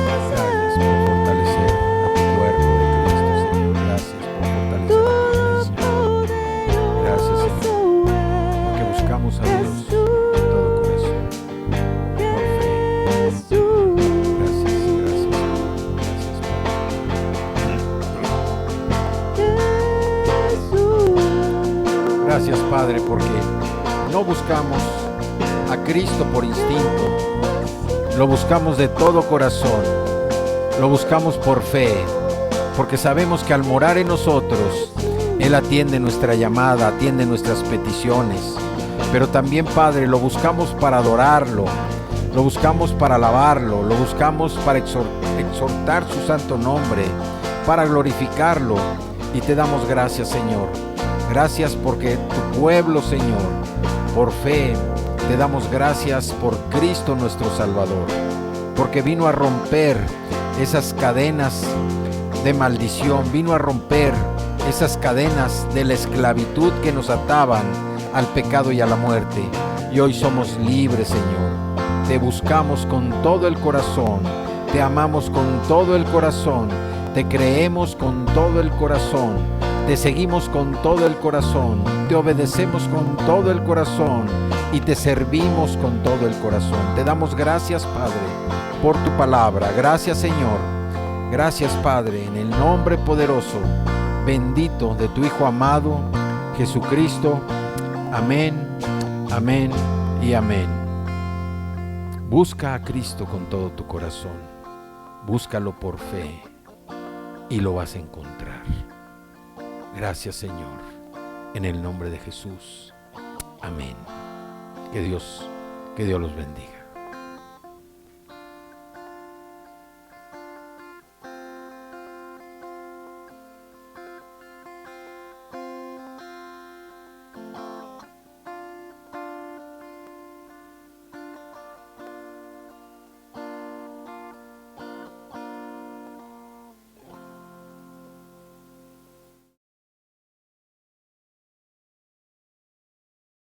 Gracias por fortalecer a tu cuerpo de Cristo, Señor. Gracias por fortalecer a tu iglesia. Gracias, Señor, porque buscamos a Dios de todo corazón, por fe. Gracias, gracias, Padre. Gracias, Padre, porque no buscamos a Cristo por instinto, lo buscamos de todo corazón, lo buscamos por fe, porque sabemos que al morar en nosotros, Él atiende nuestra llamada, atiende nuestras peticiones. Pero también, Padre, lo buscamos para adorarlo, lo buscamos para alabarlo, lo buscamos para exhortar su santo nombre, para glorificarlo. Y te damos gracias, Señor. Gracias porque tu pueblo, Señor, por fe, te damos gracias por Cristo nuestro Salvador, porque vino a romper esas cadenas de maldición, vino a romper esas cadenas de la esclavitud que nos ataban al pecado y a la muerte. Y hoy somos libres, Señor. Te buscamos con todo el corazón, te amamos con todo el corazón, te creemos con todo el corazón, te seguimos con todo el corazón, te obedecemos con todo el corazón y te servimos con todo el corazón. Te damos gracias, Padre, por tu palabra. Gracias, Señor. Gracias, Padre, en el nombre poderoso, bendito de tu Hijo amado, Jesucristo. Amén, amén y amén. Busca a Cristo con todo tu corazón. Búscalo por fe y lo vas a encontrar. Gracias, Señor, en el nombre de Jesús. Amén. Que Dios los bendiga.